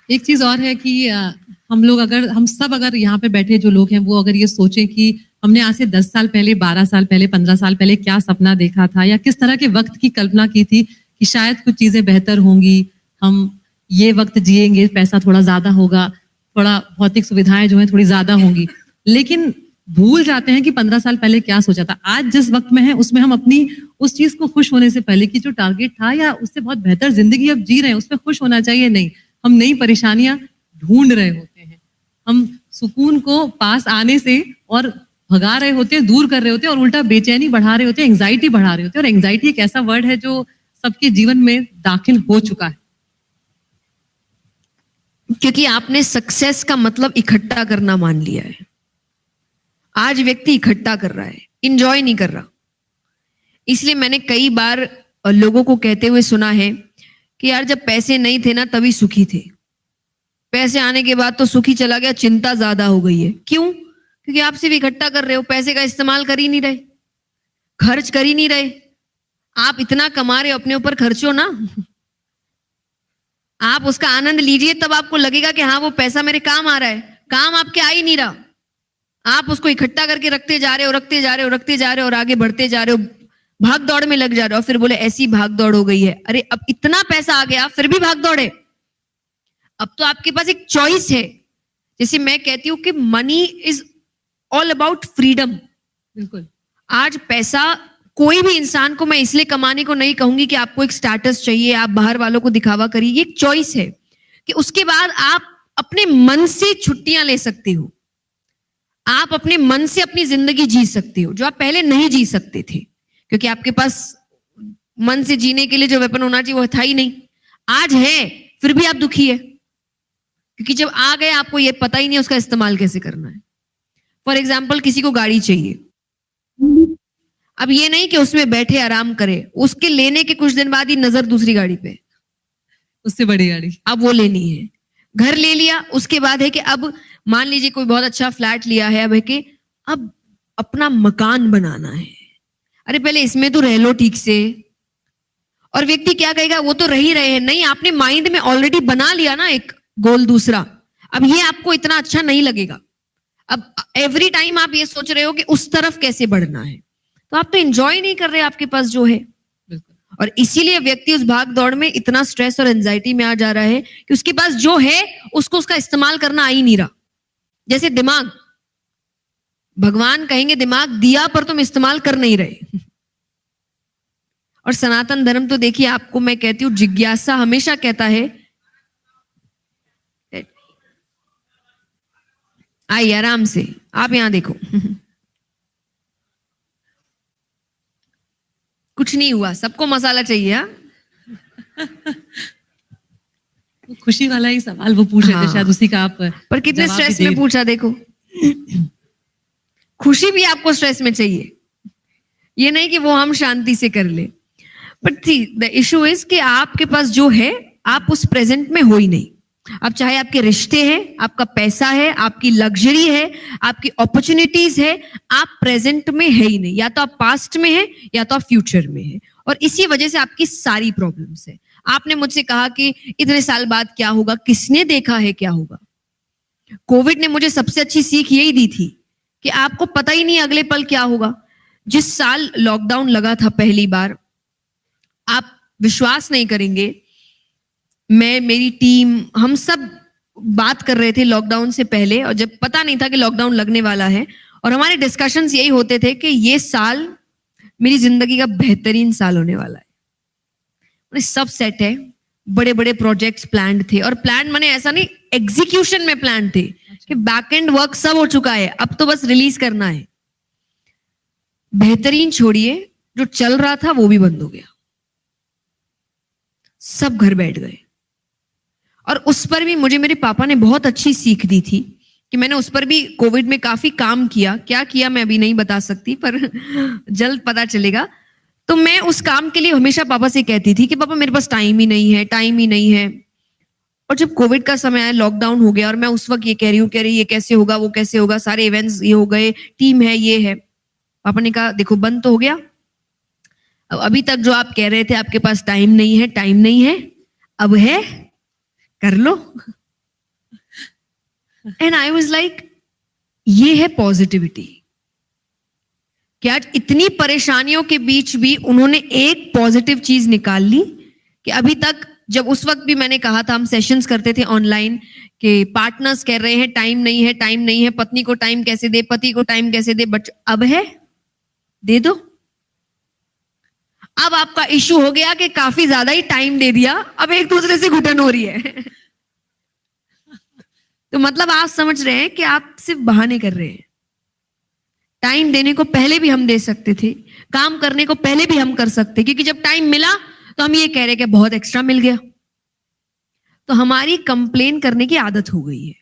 एक चीज और है कि हम लोग हम सब अगर यहाँ पे बैठे जो लोग हैं वो अगर ये सोचें कि हमने आज से 10 साल पहले, 12 साल पहले, 15 साल पहले क्या सपना देखा था या किस तरह के वक्त की कल्पना की थी कि शायद कुछ चीजें बेहतर होंगी, हम ये वक्त जिएंगे, पैसा थोड़ा ज्यादा होगा, थोड़ा भौतिक सुविधाएं जो है थोड़ी ज्यादा होंगी, लेकिन भूल जाते हैं कि 15 साल पहले क्या सोचा था। आज जिस वक्त में है उसमें हम अपनी उस चीज को खुश होने से पहले की जो टारगेट था या उससे बहुत बेहतर जिंदगी अब जी रहे हैं उसमें खुश होना चाहिए। नहीं, हम नई परेशानियां ढूंढ रहे होते हैं, हम सुकून को पास आने से और भगा रहे होते हैं, दूर कर रहे होते हैं, और उल्टा बेचैनी बढ़ा रहे होते हैं, एंग्जाइटी बढ़ा रहे होते हैं। और एंग्जाइटी एक ऐसा वर्ड है जो सबके जीवन में दाखिल हो चुका है, क्योंकि आपने सक्सेस का मतलब इकट्ठा करना मान लिया है। आज व्यक्ति इकट्ठा कर रहा है, इंजॉय नहीं कर रहा। इसलिए मैंने कई बार लोगों को कहते हुए सुना है कि यार जब पैसे नहीं थे ना तभी सुखी थे, पैसे आने के बाद तो सुखी चला गया, चिंता ज्यादा हो गई है। क्यों? क्योंकि आप सिर्फ इकट्ठा कर रहे हो, पैसे का इस्तेमाल कर ही नहीं रहे, खर्च कर ही नहीं रहे। आप इतना कमा रहे हो, अपने ऊपर खर्चो ना, आप उसका आनंद लीजिए, तब आपको लगेगा कि हाँ वो पैसा मेरे काम आ रहा है। काम आपके आ ही नहीं रहा, आप उसको इकट्ठा करके रखते जा रहे हो, रखते जा रहे हो, रखते जा रहे हो, और आगे बढ़ते जा रहे हो, भाग दौड़ में लग जा रहे हो। फिर बोले ऐसी भाग दौड़ हो गई है। अरे अब इतना पैसा आ गया फिर भी भाग दौड़ है। अब तो आपके पास एक चॉइस है। जैसे मैं कहती हूँ कि money is all about freedom. बिल्कुल। आज पैसा कोई भी इंसान को मैं इसलिए कमाने को नहीं कहूंगी कि आपको एक स्टेटस चाहिए, आप बाहर वालों को दिखावा करिए। ये एक चॉइस है कि उसके बाद आप अपने मन से छुट्टियां ले सकते हो, आप अपने मन से अपनी जिंदगी जी सकते हो जो आप पहले नहीं जी सकते थे, क्योंकि आपके पास मन से जीने के लिए जो वेपन होना चाहिए वो था ही नहीं। आज है फिर भी आप दुखी है, क्योंकि जब आ गए आपको ये पता ही नहीं उसका इस्तेमाल कैसे करना है। फॉर एग्जाम्पल किसी को गाड़ी चाहिए, अब ये नहीं कि उसमें बैठे आराम करे, उसके लेने के कुछ दिन बाद ही नजर दूसरी गाड़ी पे, उससे बड़ी गाड़ी अब वो लेनी है। घर ले लिया, उसके बाद है कि अब मान लीजिए कोई बहुत अच्छा फ्लैट लिया है, अब है कि अब अपना मकान बनाना है। अरे पहले इसमें तो रह लो ठीक से। और व्यक्ति क्या कहेगा, वो तो रह ही रहे हैं। नहीं, आपने माइंड में ऑलरेडी बना लिया ना एक गोल दूसरा, अब ये आपको इतना अच्छा नहीं लगेगा। अब एवरी टाइम आप ये सोच रहे हो कि उस तरफ कैसे बढ़ना है, तो आप तो एंजॉय नहीं कर रहे आपके पास जो है। और इसीलिए व्यक्ति उस भाग दौड़ में इतना स्ट्रेस और एंजाइटी में आ जा रहा है कि उसके पास जो है उसको उसका इस्तेमाल करना आ ही नहीं रहा। जैसे दिमाग, भगवान कहेंगे दिमाग दिया पर तुम इस्तेमाल कर नहीं रहे। और सनातन धर्म तो देखिए, आपको मैं कहती हूं, जिज्ञासा हमेशा कहता है, आइए आराम से, आप यहां देखो, कुछ नहीं हुआ, सबको मसाला चाहिए। हाँ, खुशी वाला ही सवाल वो पूछ रहे थे, शायद उसी का आप पर कितने जवाब भी स्ट्रेस दे में पूछा देखो। खुशी भी आपको स्ट्रेस में चाहिए, ये नहीं कि वो हम शांति से कर ले। बट द इशू इज कि आपके पास जो है आप उस प्रेजेंट में हो ही नहीं। अब चाहे आपके रिश्ते हैं, आपका पैसा है, आपकी लग्जरी है, आपकी अपॉर्चुनिटीज है, आप प्रेजेंट में है ही नहीं। या तो आप पास्ट में है या तो आप फ्यूचर में है, और इसी वजह से आपकी सारी प्रॉब्लम्स है। आपने मुझसे कहा कि इतने साल बाद क्या होगा, किसने देखा है क्या होगा। कोविड ने मुझे सबसे अच्छी सीख यही दी थी कि आपको पता ही नहीं अगले पल क्या होगा। जिस साल लॉकडाउन लगा था पहली बार, आप विश्वास नहीं करेंगे, मैं, मेरी टीम, हम सब बात कर रहे थे लॉकडाउन से पहले, और जब पता नहीं था कि लॉकडाउन लगने वाला है, और हमारे डिस्कशंस यही होते थे कि ये साल मेरी जिंदगी का बेहतरीन साल होने वाला है। सब सेट है, बड़े बड़े प्रोजेक्ट्स प्लान्ड थे, और प्लान माने ऐसा नहीं एग्जीक्यूशन में प्लान थे कि बैक एंड वर्क सब हो चुका है, अब तो बस रिलीज करना है। बेहतरीन छोड़िए, जो चल रहा था वो भी बंद हो गया, सब घर बैठ गए। और उस पर भी मुझे मेरे पापा ने बहुत अच्छी सीख दी थी कि मैंने उस पर भी कोविड में काफी काम किया। क्या किया मैं अभी नहीं बता सकती, पर जल्द पता चलेगा। तो मैं उस काम के लिए हमेशा पापा से कहती थी कि पापा मेरे पास टाइम ही नहीं है, टाइम ही नहीं है। और जब कोविड का समय आया, लॉकडाउन हो गया, और मैं उस वक्त ये कह रही हूँ, कह रही ये कैसे होगा, वो कैसे होगा, सारे इवेंट्स ये हो गए, टीम है, ये है। पापा ने कहा देखो बंद तो हो गया, अब अभी तक जो आप कह रहे थे आपके पास टाइम नहीं है, टाइम नहीं है, अब है, कर लो। एंड आई वाज लाइक, ये है पॉजिटिविटी, कि आज इतनी परेशानियों के बीच भी उन्होंने एक पॉजिटिव चीज निकाल ली। कि अभी तक, जब उस वक्त भी मैंने कहा था, हम सेशंस करते थे ऑनलाइन, कि पार्टनर्स कह रहे हैं टाइम नहीं है, टाइम नहीं है, पत्नी को टाइम कैसे दे, पति को टाइम कैसे दे, बट अब है, दे दो। अब आपका इशू हो गया कि काफी ज्यादा ही टाइम दे दिया, अब एक दूसरे से घुटन हो रही है। तो मतलब आप समझ रहे हैं कि आप सिर्फ बहाने कर रहे हैं। टाइम देने को पहले भी हम दे सकते थे, काम करने को पहले भी हम कर सकते, क्योंकि जब टाइम मिला तो हम ये कह रहे कि बहुत एक्स्ट्रा मिल गया। तो हमारी कंप्लेन करने की आदत हो गई है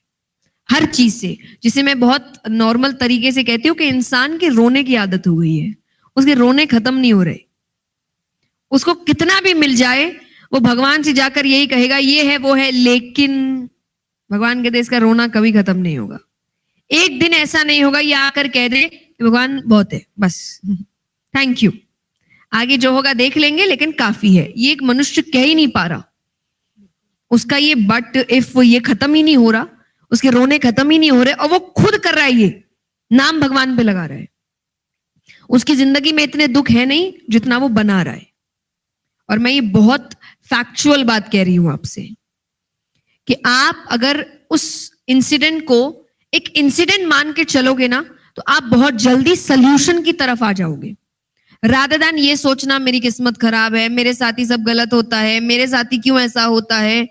हर चीज से, जिसे मैं बहुत नॉर्मल तरीके से कहती हूँ कि इंसान की रोने की आदत हो गई है। उसके रोने खत्म नहीं हो रहे, उसको कितना भी मिल जाए वो भगवान से जाकर यही कहेगा ये है वो है, लेकिन भगवान कहते इसका रोना कभी खत्म नहीं होगा। एक दिन ऐसा नहीं होगा ये आकर कह दे कि भगवान बहुत है, बस थैंक यू, आगे जो होगा देख लेंगे, लेकिन काफी है। ये एक मनुष्य कह ही नहीं पा रहा, उसका ये बट इफ ये खत्म ही नहीं हो रहा, उसके रोने खत्म ही नहीं हो रहे, और वो खुद कर रहा है, ये नाम भगवान पे लगा रहा है। उसकी जिंदगी में इतने दुख है नहीं जितना वो बना रहा है। और मैं ये बहुत फैक्चुअल बात कह रही हूं आपसे, कि आप अगर उस इंसिडेंट को एक इंसिडेंट मान के चलोगे ना, तो आप बहुत जल्दी सल्यूशन की तरफ आ जाओगे, रादर देन ये सोचना मेरी किस्मत खराब है, मेरे साथ ही सब गलत होता है, मेरे साथ ही क्यों ऐसा होता है।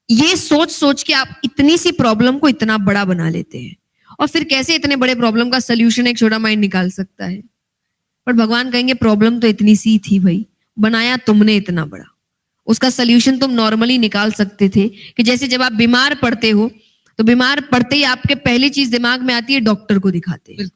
ये सोच सोच के आप इतनी सी प्रॉब्लम को इतना बड़ा बना लेते हैं, और फिर कैसे इतने बड़े प्रॉब्लम का सल्यूशन एक छोटा माइंड निकाल सकता है। पर भगवान कहेंगे प्रॉब्लम तो इतनी सी थी भाई, बनाया तुमने इतना बड़ा, उसका सल्यूशन तुम नॉर्मली निकाल सकते थे। कि जैसे जब आप बीमार पड़ते हो, तो बीमार पड़ते ही आपके पहली चीज दिमाग में आती है डॉक्टर को दिखाते हैं।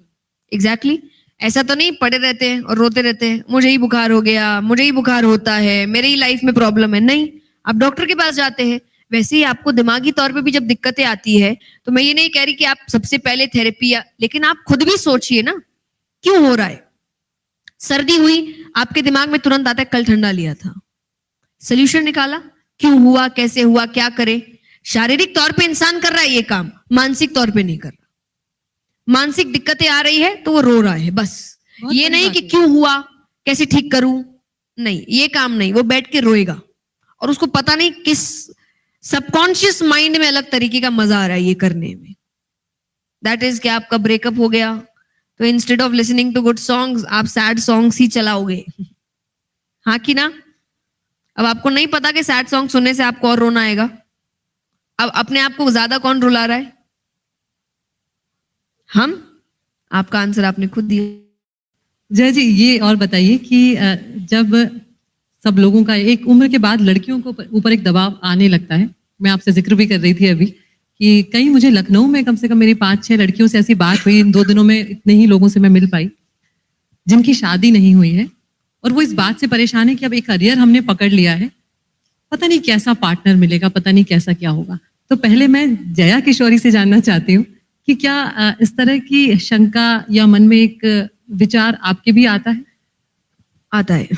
एग्जैक्टली ऐसा तो नहीं पड़े रहते हैं और रोते रहते हैं, मुझे ही बुखार हो गया, मुझे ही बुखार होता है, मेरे ही लाइफ में प्रॉब्लम है। नहीं, आप डॉक्टर के पास जाते हैं। वैसे ही आपको दिमागी तौर पे भी जब दिक्कतें आती है, तो मैं ये नहीं कह रही कि आप सबसे पहले थेरेपी, लेकिन आप खुद भी सोचिए ना क्यों हो रहा है। सर्दी हुई, आपके दिमाग में तुरंत आता है कल ठंडा लिया था, सोल्यूशन निकाला, क्यों हुआ, कैसे हुआ, क्या करे। शारीरिक तौर पे इंसान कर रहा है ये काम, मानसिक तौर पे नहीं कर रहा। मानसिक दिक्कतें आ रही है तो वो रो रहा है, बस। ये नहीं कि क्यों हुआ, कैसे ठीक करूं, नहीं, ये काम नहीं, वो बैठ के रोएगा और उसको पता नहीं किस सबकॉन्शियस माइंड में अलग तरीके का मजा आ रहा है ये करने में. दैट इज कि आपका ब्रेकअप हो गया तो instead of listening to good songs आप सैड सॉन्ग्स ही चलाओगे. हाँ कि ना? अब आपको नहीं पता कि सैड सॉन्ग सुनने से आपको और रोना आएगा. अब अपने आप को ज्यादा कौन रुला रहा है? हम. आपका आंसर आपने खुद दिया. जय जी, ये और बताइए कि जब सब लोगों का एक उम्र के बाद लड़कियों को ऊपर एक दबाव आने लगता है, मैं आपसे जिक्र भी कर रही थी अभी कि कई मुझे लखनऊ में कम से कम मेरी 5-6 लड़कियों से ऐसी बात हुई, इन 2 दिनों में इतने ही लोगों से मैं मिल पाई जिनकी शादी नहीं हुई है और वो इस बात से परेशान है कि अब एक करियर हमने पकड़ लिया है, पता नहीं कैसा पार्टनर मिलेगा, पता नहीं कैसा क्या होगा. तो पहले मैं जया किशोरी से जानना चाहती हूँ कि क्या इस तरह की शंका या मन में एक विचार आपके भी आता है? आता है.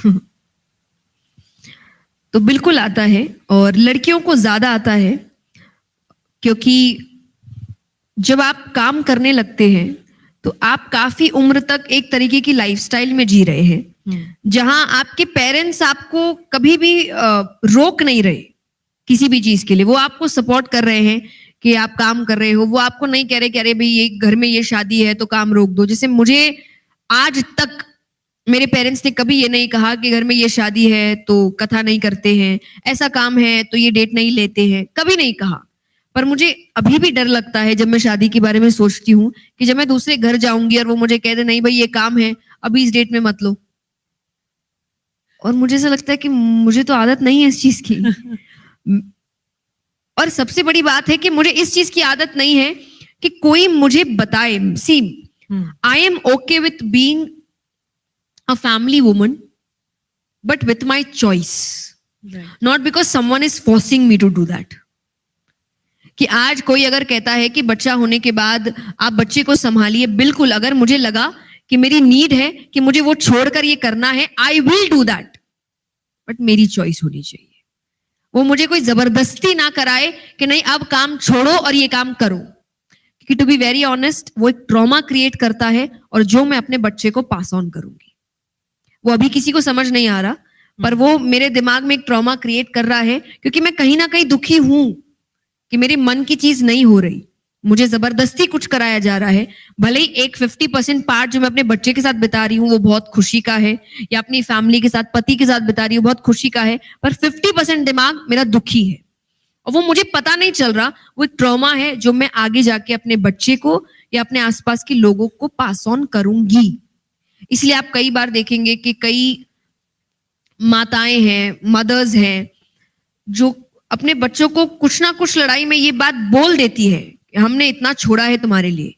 तो बिल्कुल आता है और लड़कियों को ज्यादा आता है क्योंकि जब आप काम करने लगते हैं तो आप काफी उम्र तक एक तरीके की लाइफस्टाइल में जी रहे हैं जहां आपके पेरेंट्स आपको कभी भी रोक नहीं रहे किसी भी चीज के लिए. वो आपको सपोर्ट कर रहे हैं कि आप काम कर रहे हो. वो आपको नहीं कह रहे कि अरे भाई ये घर में ये शादी है तो काम रोक दो. जैसे मुझे आज तक मेरे पेरेंट्स ने कभी ये नहीं कहा कि घर में ये शादी है तो कथा नहीं करते हैं, ऐसा काम है तो ये डेट नहीं लेते हैं, कभी नहीं कहा. पर मुझे अभी भी डर लगता है जब मैं शादी के बारे में सोचती हूँ कि जब मैं दूसरे घर जाऊंगी और वो मुझे कह दे नहीं भाई ये काम है अभी इस डेट में मत लो. और मुझे ऐसा लगता है कि मुझे तो आदत नहीं है इस चीज की. और सबसे बड़ी बात है कि मुझे इस चीज की आदत नहीं है कि कोई मुझे बताए. See, I am okay with being a family woman but with my choice, not because someone is forcing me to do that. कि आज कोई अगर कहता है कि बच्चा होने के बाद आप बच्चे को संभालिए, बिल्कुल अगर मुझे लगा कि मेरी नीड है कि मुझे वो छोड़कर ये करना है, I will do that, but मेरी चॉइस होनी चाहिए. वो मुझे कोई जबरदस्ती ना कराए कि नहीं अब काम छोड़ो और ये काम करो. क्योंकि टू बी वेरी ऑनेस्ट वो एक ट्रॉमा क्रिएट करता है और जो मैं अपने बच्चे को पास ऑन करूंगी. वो अभी किसी को समझ नहीं आ रहा पर वो मेरे दिमाग में एक ट्रॉमा क्रिएट कर रहा है क्योंकि मैं कहीं ना कहीं दुखी हूं कि मेरे मन की चीज नहीं हो रही. मुझे जबरदस्ती कुछ कराया जा रहा है. भले ही एक 50% पार्ट जो मैं अपने बच्चे के साथ बिता रही हूँ वो बहुत खुशी का है या अपनी फैमिली के साथ पति के साथ बिता रही हूँ बहुत खुशी का है, पर 50% दिमाग मेरा दुखी है और वो मुझे पता नहीं चल रहा. वो एक ट्रॉमा है जो मैं आगे जाके अपने बच्चे को या अपने आसपास के लोगों को पास ऑन करूंगी. इसलिए आप कई बार देखेंगे कि कई माताएं हैं, मदर्स हैं जो अपने बच्चों को कुछ ना कुछ लड़ाई में ये बात बोल देती है कि हमने इतना छोड़ा है तुम्हारे लिए,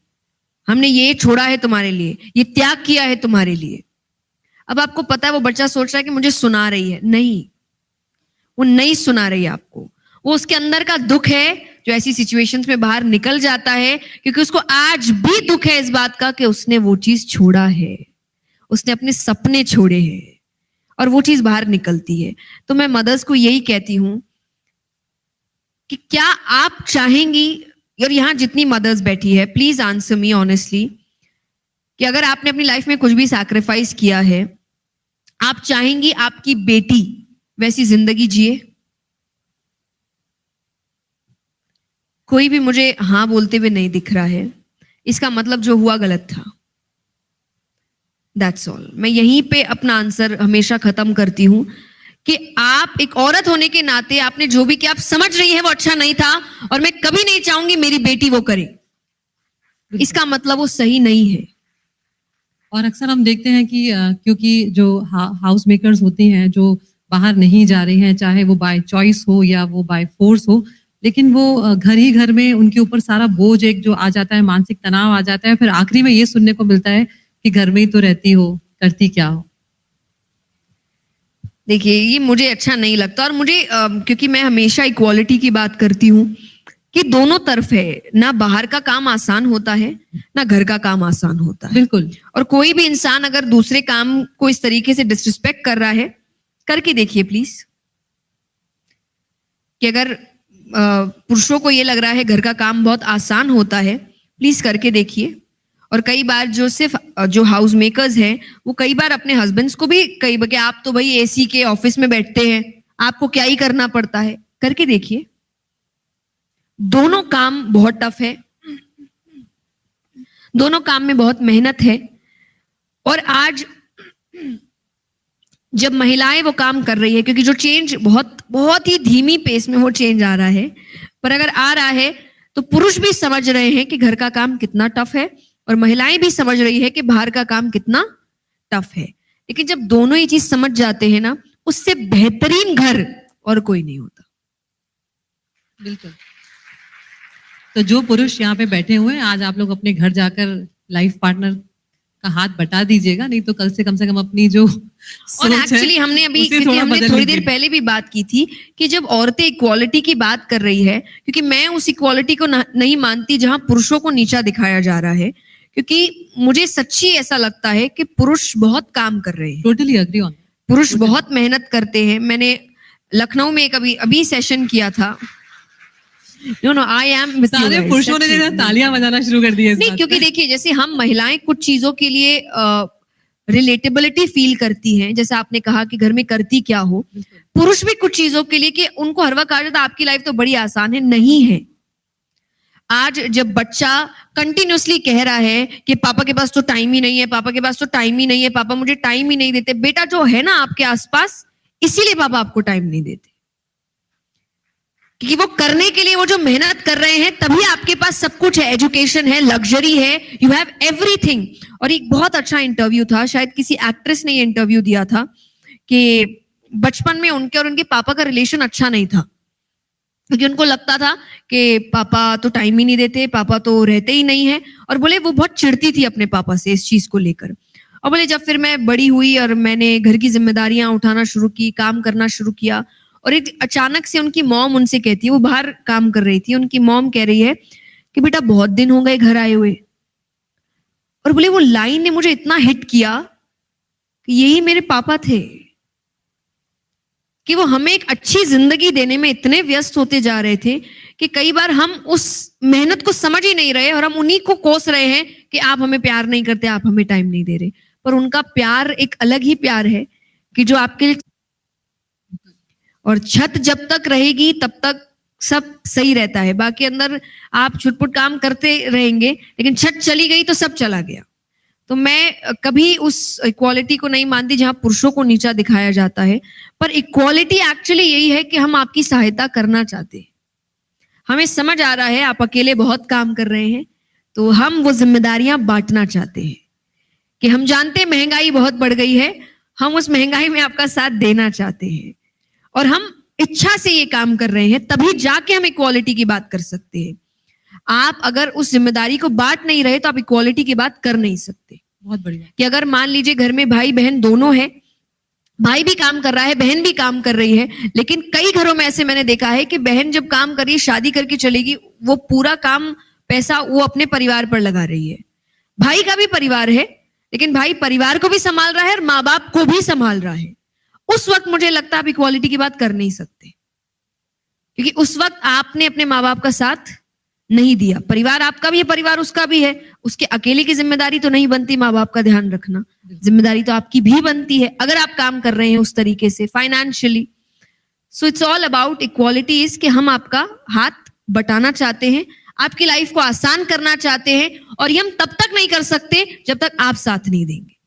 हमने ये छोड़ा है तुम्हारे लिए, ये त्याग किया है तुम्हारे लिए. अब आपको पता है वो बच्चा सोच रहा है कि मुझे सुना रही है. नहीं, वो नहीं सुना रही है आपको. वो उसके अंदर का दुख है जो ऐसी सिचुएशंस में बाहर निकल जाता है क्योंकि उसको आज भी दुख है इस बात का कि उसने वो चीज छोड़ा है, उसने अपने सपने छोड़े हैं और वो चीज बाहर निकलती है. तो मैं मदर्स को यही कहती हूं कि क्या आप चाहेंगी, और यहां जितनी मदर्स बैठी है प्लीज आंसर मी ऑनेस्टली, कि अगर आपने अपनी लाइफ में कुछ भी सैक्रिफाइस किया है, आप चाहेंगी आपकी बेटी वैसी जिंदगी जिए? कोई भी मुझे हाँ बोलते हुए नहीं दिख रहा है. इसका मतलब जो हुआ गलत था. That's all. मैं यहीं पे अपना आंसर हमेशा खत्म करती हूं कि आप एक औरत होने के नाते आपने जो भी किया आप समझ रही है वो अच्छा नहीं था और मैं कभी नहीं चाहूंगी मेरी बेटी वो करे. इसका मतलब वो सही नहीं है. और अक्सर हम देखते हैं कि क्योंकि जो हाउस मेकर्स होती हैं जो बाहर नहीं जा रही हैं, चाहे वो बाय चॉइस हो या वो बाय फोर्स हो, लेकिन वो घर ही घर में उनके ऊपर सारा बोझ एक जो आ जाता है, मानसिक तनाव आ जाता है. फिर आखिरी में ये सुनने को मिलता है कि घर में ही तो रहती हो, करती क्या हो. देखिए ये मुझे अच्छा नहीं लगता और मुझे क्योंकि मैं हमेशा इक्वालिटी की बात करती हूँ कि दोनों तरफ है. ना बाहर का काम आसान होता है ना घर का काम आसान होता है. बिल्कुल. और कोई भी इंसान अगर दूसरे काम को इस तरीके से डिसरिस्पेक्ट कर रहा है, करके देखिए प्लीज. कि अगर पुरुषों को ये लग रहा है घर का काम बहुत आसान होता है, प्लीज करके देखिए. और कई बार जो हाउस मेकर्स हैं वो कई बार अपने हस्बैंड्स को भी कई बार कि आप तो भाई एसी के ऑफिस में बैठते हैं, आपको क्या ही करना पड़ता है। करके देखिए, दोनों काम बहुत टफ है, दोनों काम में बहुत मेहनत है। और आज जब महिलाएं वो काम कर रही है, क्योंकि जो चेंज बहुत ही धीमी पेस में वो चेंज आ रहा है, पर अगर आ रहा है तो पुरुष भी समझ रहे हैं कि घर का काम कितना टफ है और महिलाएं भी समझ रही है कि बाहर का काम कितना टफ है। लेकिन जब दोनों ये चीज समझ जाते हैं ना, उससे बेहतरीन घर और कोई नहीं होता। बिल्कुल। तो जो पुरुष यहाँ पे बैठे हुए हैं, आज आप लोग अपने घर जाकर लाइफ पार्टनर का हाथ बटा दीजिएगा, नहीं तो कल से कम अपनी जो और एक्चुअली हमने थोड़ी देर पहले भी बात की थी कि जब औरतें इक्वालिटी की बात कर रही है, क्योंकि मैं उस इक्वालिटी को नहीं मानती जहां पुरुषों को नीचा दिखाया जा रहा है, क्योंकि मुझे सच्ची ऐसा लगता है कि पुरुष बहुत काम कर रहे हैं। Totally agree on. पुरुष बहुत मेहनत करते हैं। मैंने लखनऊ में एक अभी सेशन किया था। नो आई एम सारे पुरुषों ने तालियां बजाना शुरू कर दी है। नहीं, क्योंकि देखिए, जैसे हम महिलाएं कुछ चीजों के लिए रिलेटेबिलिटी फील करती हैं, जैसे आपने कहा कि घर में करती क्या हो, पुरुष भी कुछ चीजों के लिए कि उनको हर वक्त कहा जाता है आपकी लाइफ तो बड़ी आसान है, नहीं है। आज जब बच्चा कंटिन्यूअसली कह रहा है कि पापा के पास तो टाइम ही नहीं है, पापा के पास तो टाइम ही नहीं है, पापा मुझे टाइम ही नहीं देते, बेटा जो है ना आपके आसपास, इसीलिए पापा आपको टाइम नहीं देते, क्योंकि वो करने के लिए वो जो मेहनत कर रहे हैं, तभी आपके पास सब कुछ है, एजुकेशन है, लग्जरी है, यू हैव एवरीथिंग। और एक बहुत अच्छा इंटरव्यू था, शायद किसी एक्ट्रेस ने ये इंटरव्यू दिया था कि बचपन में उनके और उनके पापा का रिलेशन अच्छा नहीं था, क्योंकि उनको लगता था कि पापा तो टाइम ही नहीं देते, पापा तो रहते ही नहीं है। और बोले वो बहुत चिढ़ती थी अपने पापा से इस चीज को लेकर। और बोले जब फिर मैं बड़ी हुई और मैंने घर की जिम्मेदारियां उठाना शुरू की, काम करना शुरू किया, और एक अचानक से उनकी मॉम उनसे कहती है, वो बाहर काम कर रही थी, उनकी मॉम कह रही है कि बेटा बहुत दिन हो गए घर आए हुए। और बोले वो लाइन ने मुझे इतना हिट किया कि यही मेरे पापा थे, कि वो हमें एक अच्छी जिंदगी देने में इतने व्यस्त होते जा रहे थे कि कई बार हम उस मेहनत को समझ ही नहीं रहे और हम उन्हीं को कोस रहे हैं कि आप हमें प्यार नहीं करते, आप हमें टाइम नहीं दे रहे। पर उनका प्यार एक अलग ही प्यार है कि जो आपके लिए, और छत जब तक रहेगी तब तक सब सही रहता है, बाकी अंदर आप छुटपुट काम करते रहेंगे, लेकिन छत चली गई तो सब चला गया। तो मैं कभी उस इक्वालिटी को नहीं मानती जहां पुरुषों को नीचा दिखाया जाता है, पर इक्वालिटी एक्चुअली यही है कि हम आपकी सहायता करना चाहते हैं। हमें समझ आ रहा है आप अकेले बहुत काम कर रहे हैं, तो हम वो जिम्मेदारियां बांटना चाहते हैं कि हम जानते हैं महंगाई बहुत बढ़ गई है, हम उस महंगाई में आपका साथ देना चाहते हैं और हम इच्छा से ये काम कर रहे हैं, तभी जाके हम इक्वालिटी की बात कर सकते हैं। आप अगर उस जिम्मेदारी को बांट नहीं रहे तो आप इक्वालिटी की बात कर नहीं सकते। बहुत बढ़िया। कि अगर मान लीजिए घर में भाई बहन दोनों है, भाई भी काम कर रहा है, बहन भी काम कर रही है, लेकिन कई घरों में ऐसे मैंने देखा है कि बहन जब काम कर रही है, शादी करके चलेगी, वो पूरा काम पैसा वो अपने परिवार पर लगा रही है। भाई का भी परिवार है, लेकिन भाई परिवार को भी संभाल रहा है और माँ बाप को भी संभाल रहा है। उस वक्त मुझे लगता है आप इक्वालिटी की बात कर नहीं सकते, क्योंकि उस वक्त आपने अपने माँ बाप का साथ नहीं दिया। परिवार आपका भी है, परिवार उसका भी है, उसके अकेले की जिम्मेदारी तो नहीं बनती माँ बाप का ध्यान रखना, जिम्मेदारी तो आपकी भी बनती है अगर आप काम कर रहे हैं उस तरीके से financially. So it's all about equality, is कि हम आपका हाथ बटाना चाहते हैं, आपकी लाइफ को आसान करना चाहते हैं, और ये हम तब तक नहीं कर सकते जब तक आप साथ नहीं देंगे।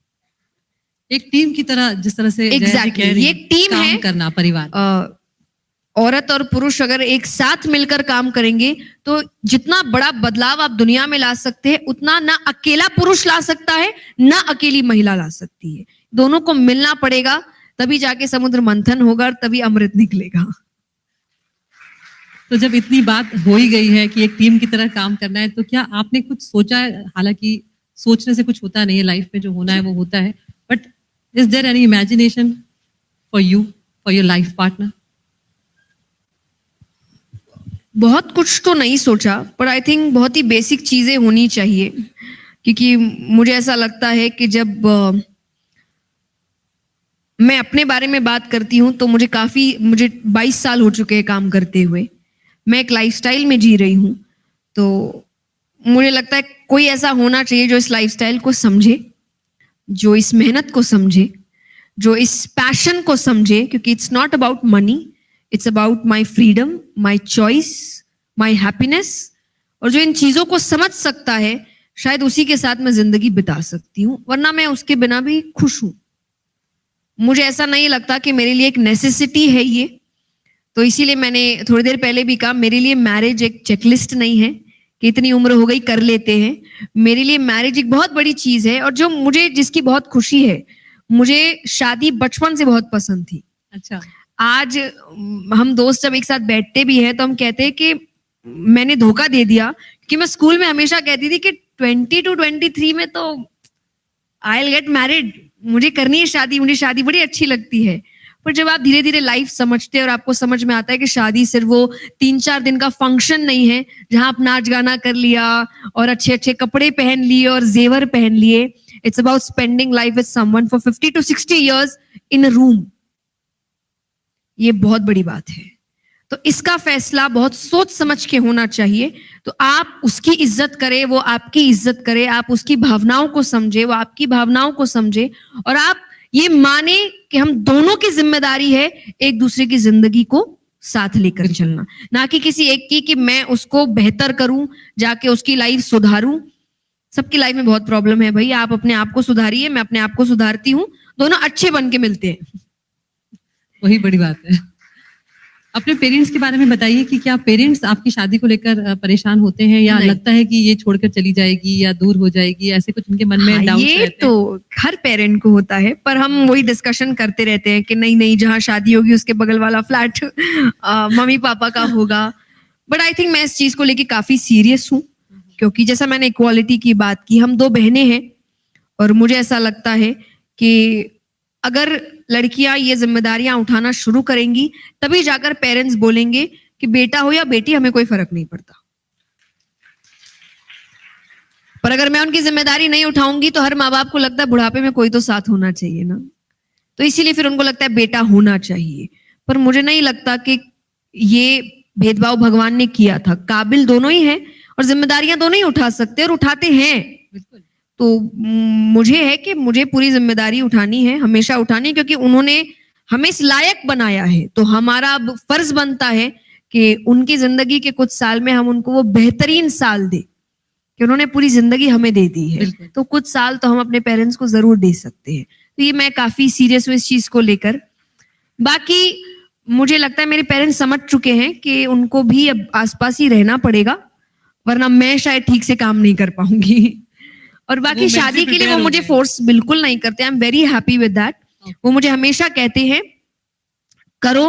एक टीम की तरह, जिस तरह से एग्जैक्टली ये एक टीम काम है करना, परिवार। औरत और पुरुष अगर एक साथ मिलकर काम करेंगे तो जितना बड़ा बदलाव आप दुनिया में ला सकते हैं, उतना ना अकेला पुरुष ला सकता है ना अकेली महिला ला सकती है। दोनों को मिलना पड़ेगा, तभी जाके समुद्र मंथन होगा और तभी अमृत निकलेगा। तो जब इतनी बात हो ही गई है कि एक टीम की तरह काम करना है, तो क्या आपने कुछ सोचा है? हालांकि सोचने से कुछ होता नहीं है, लाइफ में जो होना है वो होता है, but is there any imagination for you, for your life partner? बहुत कुछ तो नहीं सोचा, पर आई थिंक बहुत ही बेसिक चीजें होनी चाहिए, क्योंकि मुझे ऐसा लगता है कि जब मैं अपने बारे में बात करती हूँ तो मुझे 22 साल हो चुके हैं काम करते हुए, मैं एक लाइफस्टाइल में जी रही हूँ, तो मुझे लगता है कोई ऐसा होना चाहिए जो इस लाइफस्टाइल को समझे, जो इस मेहनत को समझे, जो इस पैशन को समझे, क्योंकि it's not about money, it's about my freedom, my choice, my happiness. और जो इन चीजों को समझ सकता है, शायद उसी के साथ मैं जिंदगी बिता सकती हूँ, वरना मैं उसके बिना भी खुश हूं। मुझे ऐसा नहीं लगता कि मेरे लिए एक नेसेसिटी है ये। तो इसीलिए मैंने थोड़ी देर पहले भी कहा, मेरे लिए मैरिज एक चेकलिस्ट नहीं है कि इतनी उम्र हो गई कर लेते हैं। मेरे लिए मैरिज एक बहुत बड़ी चीज है, और जो मुझे जिसकी बहुत खुशी है, मुझे शादी बचपन से बहुत पसंद थी। अच्छा, आज हम दोस्त जब एक साथ बैठते भी हैं तो हम कहते हैं कि मैंने धोखा दे दिया, कि मैं स्कूल में हमेशा कहती थी कि 20 to 23 में तो आई विल गेट मैरिड, मुझे करनी है शादी, मुझे शादी बड़ी अच्छी लगती है। पर जब आप धीरे धीरे लाइफ समझते हैं और आपको समझ में आता है कि शादी सिर्फ वो 3-4 दिन का फंक्शन नहीं है जहां आप नाच गाना कर लिया और अच्छे अच्छे कपड़े पहन लिए और जेवर पहन लिए। It's about spending life with someone for 50 to 60 years in a room. ये बहुत बड़ी बात है। तो इसका फैसला बहुत सोच समझ के होना चाहिए। तो आप उसकी इज्जत करें, वो आपकी इज्जत करे, आप उसकी भावनाओं को समझे, वो आपकी भावनाओं को समझे, और आप ये माने कि हम दोनों की जिम्मेदारी है एक दूसरे की जिंदगी को साथ लेकर चलना, ना कि किसी एक की कि मैं उसको बेहतर करूं, जाके उसकी लाइफ सुधारूं। सबकी लाइफ में बहुत प्रॉब्लम है भाई, आप अपने आप को सुधारिए, मैं अपने आप को सुधारती हूँ, दोनों अच्छे बन के मिलते हैं। वही बड़ी बात है। अपने पेरेंट्स के बारे में बताइए कि क्या पेरेंट्स आपकी शादी को लेकर परेशान होते हैं, या नहीं। लगता है कि ये छोड़कर चली जाएगी या दूर हो जाएगी, ऐसे कुछ उनके मन में हाँ, डाउट्स ये रहते हैं? तो हर पेरेंट को होता है, पर हम वही डिस्कशन करते रहते हैं कि नहीं नहीं, जहाँ शादी होगी उसके बगल वाला फ्लैट मम्मी पापा का होगा। बट आई थिंक मैं इस चीज को लेके काफी सीरियस हूँ, क्योंकि जैसा मैंने इक्वालिटी की बात की, हम 2 बहनें हैं, और मुझे ऐसा लगता है कि अगर लड़कियां ये जिम्मेदारियां उठाना शुरू करेंगी, तभी जाकर पेरेंट्स बोलेंगे कि बेटा हो या बेटी हमें कोई फर्क नहीं पड़ता। पर अगर मैं उनकी जिम्मेदारी नहीं उठाऊंगी तो हर माँ बाप को लगता है बुढ़ापे में कोई तो साथ होना चाहिए ना, तो इसीलिए फिर उनको लगता है बेटा होना चाहिए। पर मुझे नहीं लगता कि ये भेदभाव भगवान ने किया था। काबिल दोनों ही हैं और जिम्मेदारियां दोनों ही उठा सकते हैं और उठाते हैं। बिल्कुल। तो मुझे है कि मुझे पूरी जिम्मेदारी उठानी है, हमेशा उठानी है, क्योंकि उन्होंने हमें इस लायक बनाया है। तो हमारा अब फर्ज बनता है कि उनकी जिंदगी के कुछ साल में हम उनको वो बेहतरीन साल दे, कि उन्होंने पूरी जिंदगी हमें दे दी है, बिल्कुल। तो कुछ साल तो हम अपने पेरेंट्स को जरूर दे सकते हैं। तो ये मैं काफी सीरियस हूँ इस चीज को लेकर। बाकी मुझे लगता है मेरे पेरेंट्स समझ चुके हैं कि उनको भी अब आसपास ही रहना पड़ेगा, वरना मैं शायद ठीक से काम नहीं कर पाऊंगी। और बाकी शादी के लिए वो मुझे फोर्स बिल्कुल नहीं करते। आई am very happy with that. वो मुझे हमेशा कहते हैं करो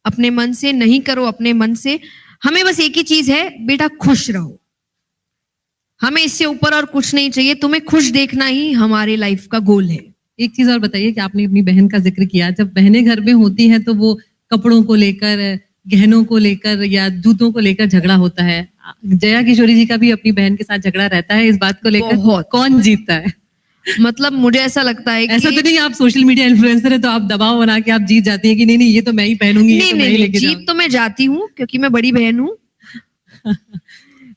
अपने मन से, नहीं करो अपने मन से, हमें बस एक ही चीज है, बेटा खुश रहो, हमें इससे ऊपर और कुछ नहीं चाहिए, तुम्हें खुश देखना ही हमारे लाइफ का गोल है। एक चीज और बताइए कि आपने अपनी बहन का जिक्र किया, जब बहनें घर में होती हैं तो वो कपड़ों को लेकर, गहनों को लेकर या जूतों को लेकर झगड़ा होता है। जया किशोरी जी का भी अपनी बहन के साथ झगड़ा रहता है इस बात को लेकर, बहुत। कौन जीतता है? मतलब मुझे ऐसा लगता है कि ऐसा तो नहीं आप सोशल मीडिया इन्फ्लुएंसर है तो आप दबाव बना के आप जीत जाती है कि नहीं नहीं ये तो मैं ही पहनूंगी, ये नहीं तो मैं ही नहीं, लेके जीत जाऊंगी। तो मैं जाती हूँ क्योंकि मैं बड़ी बहन हूँ।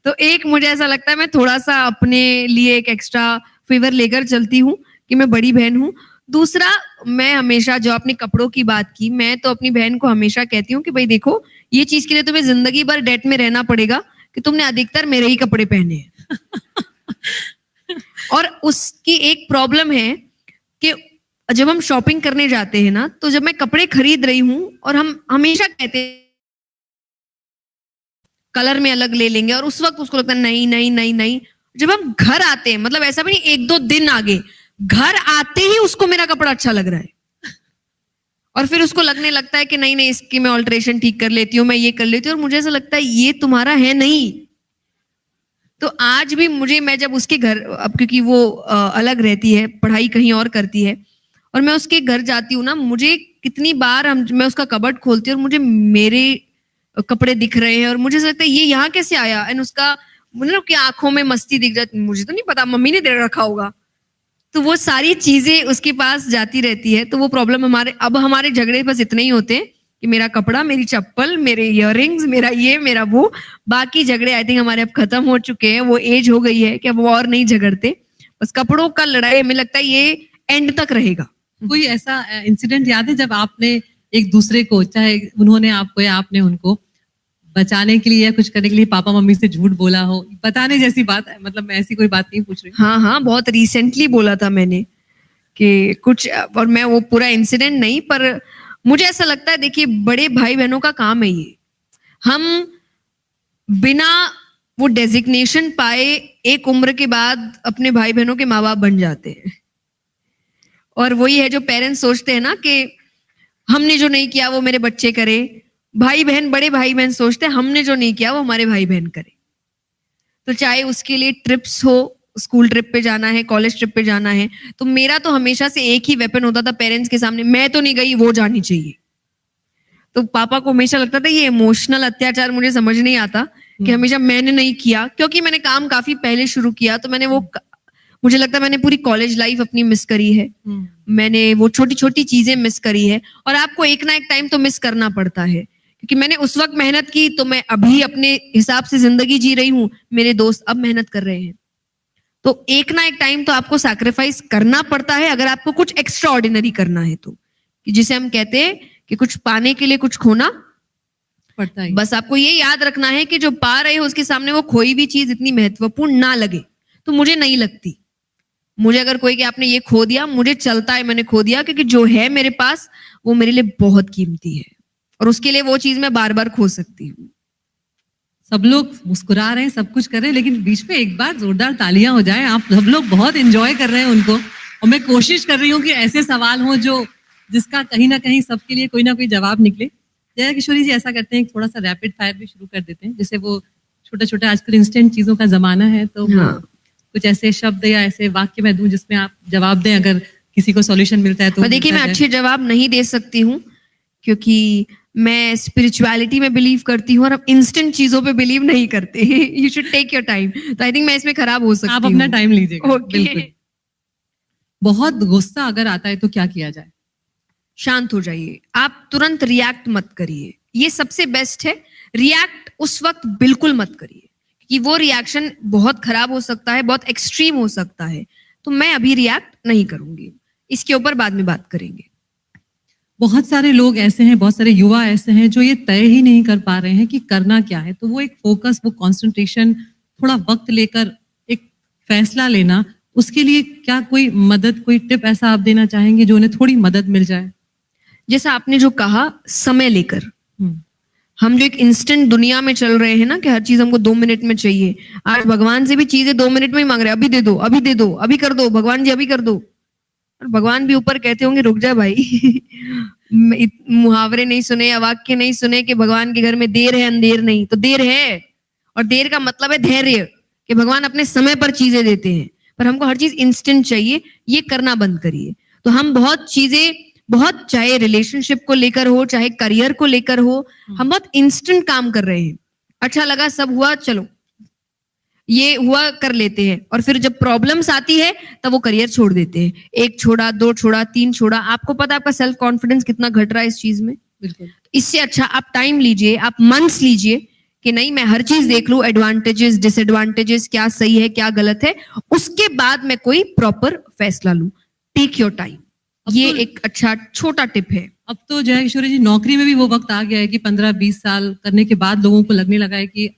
तो एक मुझे ऐसा लगता है मैं थोड़ा सा अपने लिए एक एक्स्ट्रा फेवर लेकर चलती हूँ कि मैं बड़ी बहन हूँ। दूसरा, मैं हमेशा, जो आपने कपड़ों की बात की, मैं तो अपनी बहन को हमेशा कहती हूँ कि भाई देखो, ये चीज के लिए तुम्हें जिंदगी भर डेट में रहना पड़ेगा कि तुमने अधिकतर मेरे ही कपड़े पहने हैं। और उसकी एक प्रॉब्लम है कि जब हम शॉपिंग करने जाते हैं ना, तो जब मैं कपड़े खरीद रही हूँ और हम हमेशा कहते हैं कलर में अलग ले लेंगे, और उस वक्त उसको लगता है नहीं नहीं नहीं नहीं। जब हम घर आते हैं, मतलब ऐसा भी नहीं 1-2 दिन आगे, घर आते ही उसको मेरा कपड़ा अच्छा लग रहा है, और फिर उसको लगने लगता है कि नहीं नहीं इसकी मैं ऑल्ट्रेशन ठीक कर लेती हूँ, मैं ये कर लेती हूँ, और मुझे ऐसा लगता है ये तुम्हारा है नहीं। तो आज भी मैं जब उसके घर, अब क्योंकि वो अलग रहती है, पढ़ाई कहीं और करती है, और मैं उसके घर जाती हूँ ना, मुझे कितनी बार मैं उसका कबर्ड खोलती हूँ और मुझे मेरे कपड़े दिख रहे हैं, और मुझे ऐसा लगता है ये यहाँ कैसे आया, एंड उसका मुझे की आंखों में मस्ती दिख जाती, मुझे तो नहीं पता, मम्मी ने दे रखा होगा। तो वो सारी चीजें उसके पास जाती रहती है। तो वो प्रॉब्लम हमारे झगड़े बस इतने ही होते हैं कि मेरा कपड़ा, मेरी चप्पल, मेरे इयररिंग्स, मेरा ये, मेरा वो। बाकी झगड़े आई थिंक हमारे अब खत्म हो चुके हैं, वो एज हो गई है कि अब वो और नहीं झगड़ते। बस कपड़ों का लड़ाई हमें लगता है ये एंड तक रहेगा। कोई ऐसा इंसिडेंट याद है जब आपने एक दूसरे को, चाहे उन्होंने आपको या आपने उनको, बचाने के लिए या कुछ करने के लिए पापा मम्मी से झूठ बोला हो? बताने जैसी बात है, मतलब मैं ऐसी कोई बात नहीं पूछ रही। हाँ हाँ, बहुत रिसेंटली बोला था मैंने कि कुछ, और मैं वो पूरा इंसिडेंट नहीं, पर मुझे ऐसा लगता है, देखिए बड़े भाई बहनों का काम है ये। हम बिना वो डेजिग्नेशन पाए एक उम्र के बाद अपने भाई बहनों के माँ बाप बन जाते हैं। और वही है जो पेरेंट्स सोचते हैं ना कि हमने जो नहीं किया वो मेरे बच्चे करे। भाई बहन, बड़े भाई बहन सोचते हैं हमने जो नहीं किया वो हमारे भाई बहन करे। तो चाहे उसके लिए ट्रिप्स हो, स्कूल ट्रिप पे जाना है, कॉलेज ट्रिप पे जाना है, तो मेरा तो हमेशा से एक ही वेपन होता था पेरेंट्स के सामने, मैं तो नहीं गई, वो जानी चाहिए। तो पापा को हमेशा लगता था ये इमोशनल अत्याचार मुझे समझ नहीं आता कि हमेशा मैंने नहीं किया, क्योंकि मैंने काम काफी पहले शुरू किया। तो मैंने वो, मुझे लगता है मैंने पूरी कॉलेज लाइफ अपनी मिस करी है। मैंने वो छोटी छोटी चीजें मिस करी है, और आपको एक ना एक टाइम तो मिस करना पड़ता है, क्योंकि मैंने उस वक्त मेहनत की तो मैं अभी अपने हिसाब से जिंदगी जी रही हूँ, मेरे दोस्त अब मेहनत कर रहे हैं। तो एक ना एक टाइम तो आपको सैक्रिफाइस करना पड़ता है अगर आपको कुछ एक्स्ट्रा ऑर्डिनरी करना है तो, कि जिसे हम कहते हैं कि कुछ पाने के लिए कुछ खोना पड़ता है। बस आपको ये याद रखना है कि जो पा रहे हो उसके सामने वो खोई भी चीज इतनी महत्वपूर्ण ना लगे। तो मुझे नहीं लगती, मुझे अगर कोई कि आपने ये खो दिया, मुझे चलता है मैंने खो दिया, क्योंकि जो है मेरे पास वो मेरे लिए बहुत कीमती है, और उसके लिए वो चीज मैं बार बार खो सकती हूँ। सब लोग मुस्कुरा रहे हैं, सब कुछ कर रहे हैं, लेकिन बीच में एक बार जोरदार तालियां हो जाए। आप सब लोग बहुत एंजॉय कर रहे हैं उनको, और मैं कोशिश कर रही हूँ कि ऐसे सवाल हो जो जिसका कहीं ना कहीं सबके लिए कोई ना कोई जवाब निकले। जया किशोरी जी ऐसा करते हैं, थोड़ा सा रैपिड फायर भी शुरू कर देते हैं, जैसे वो छोटे छोटे आजकल इंस्टेंट चीजों का जमाना है, तो हाँ। कुछ ऐसे शब्द या ऐसे वाक्य मैं दूं जिसमें आप जवाब दें, अगर किसी को सॉल्यूशन मिलता है तो। देखिए, मैं अच्छे जवाब नहीं दे सकती हूँ, क्योंकि मैं स्पिरिचुअलिटी में बिलीव करती हूँ और हम इंस्टेंट चीजों पे बिलीव नहीं करते। You should take your time. तो आई थिंक मैं इसमें खराब हो सकती हूँ। आप अपना टाइम लीजिएगा। ओके। बिल्कुल। बहुत गुस्सा अगर आता है तो क्या किया जाए? शांत हो जाइए, आप तुरंत रिएक्ट मत करिए, ये सबसे बेस्ट है। रिएक्ट उस वक्त बिल्कुल मत करिए, कि वो रिएक्शन बहुत खराब हो सकता है, बहुत एक्सट्रीम हो सकता है। तो मैं अभी रिएक्ट नहीं करूंगी, इसके ऊपर बाद में बात करेंगे। बहुत सारे लोग ऐसे हैं, बहुत सारे युवा ऐसे हैं जो ये तय ही नहीं कर पा रहे हैं कि करना क्या है। तो वो एक फोकस, वो कंसंट्रेशन, थोड़ा वक्त लेकर एक फैसला लेना, उसके लिए क्या कोई मदद, कोई टिप ऐसा आप देना चाहेंगे जो उन्हें थोड़ी मदद मिल जाए? जैसा आपने जो कहा, समय लेकर, हम जो एक इंस्टेंट दुनिया में चल रहे हैं ना, कि हर चीज हमको 2 मिनट में चाहिए। आज भगवान से भी चीजें 2 मिनट में ही मांग रहे हैं, अभी दे दो, अभी दे दो, अभी कर दो, भगवान जी अभी कर दो। और भगवान भी ऊपर कहते होंगे रुक जा भाई। मुहावरे नहीं सुने या वाक्य नहीं सुने कि भगवान के घर में देर है अंधेर नहीं। तो देर है, और देर का मतलब है धैर्य, कि भगवान अपने समय पर चीजें देते हैं, पर हमको हर चीज इंस्टेंट चाहिए। ये करना बंद करिए। तो हम बहुत चीजें, बहुत, चाहे रिलेशनशिप को लेकर हो, चाहे करियर को लेकर हो, हम बहुत इंस्टेंट काम कर रहे हैं। अच्छा लगा, सब हुआ, चलो ये हुआ, कर लेते हैं, और फिर जब प्रॉब्लम्स आती है तब वो करियर छोड़ देते हैं। 1 छोड़ा, 2 छोड़ा, 3 छोड़ा। आपको पता है आपका सेल्फ कॉन्फिडेंस कितना घट रहा है इस चीज में। बिल्कुल। इससे अच्छा आप टाइम लीजिए, आप मंथ्स लीजिए कि नहीं मैं हर चीज देख लूं, एडवांटेजेस, डिसएडवांटेजेस, क्या सही है क्या गलत है, उसके बाद मैं कोई प्रॉपर फैसला लूं। टेक योर टाइम, ये एक अच्छा छोटा टिप है। अब तो जया किशोरी जी, नौकरी में भी वो वक्त आ गया है कि 15-20 साल करने के बाद लोगों को लगने लगा है कि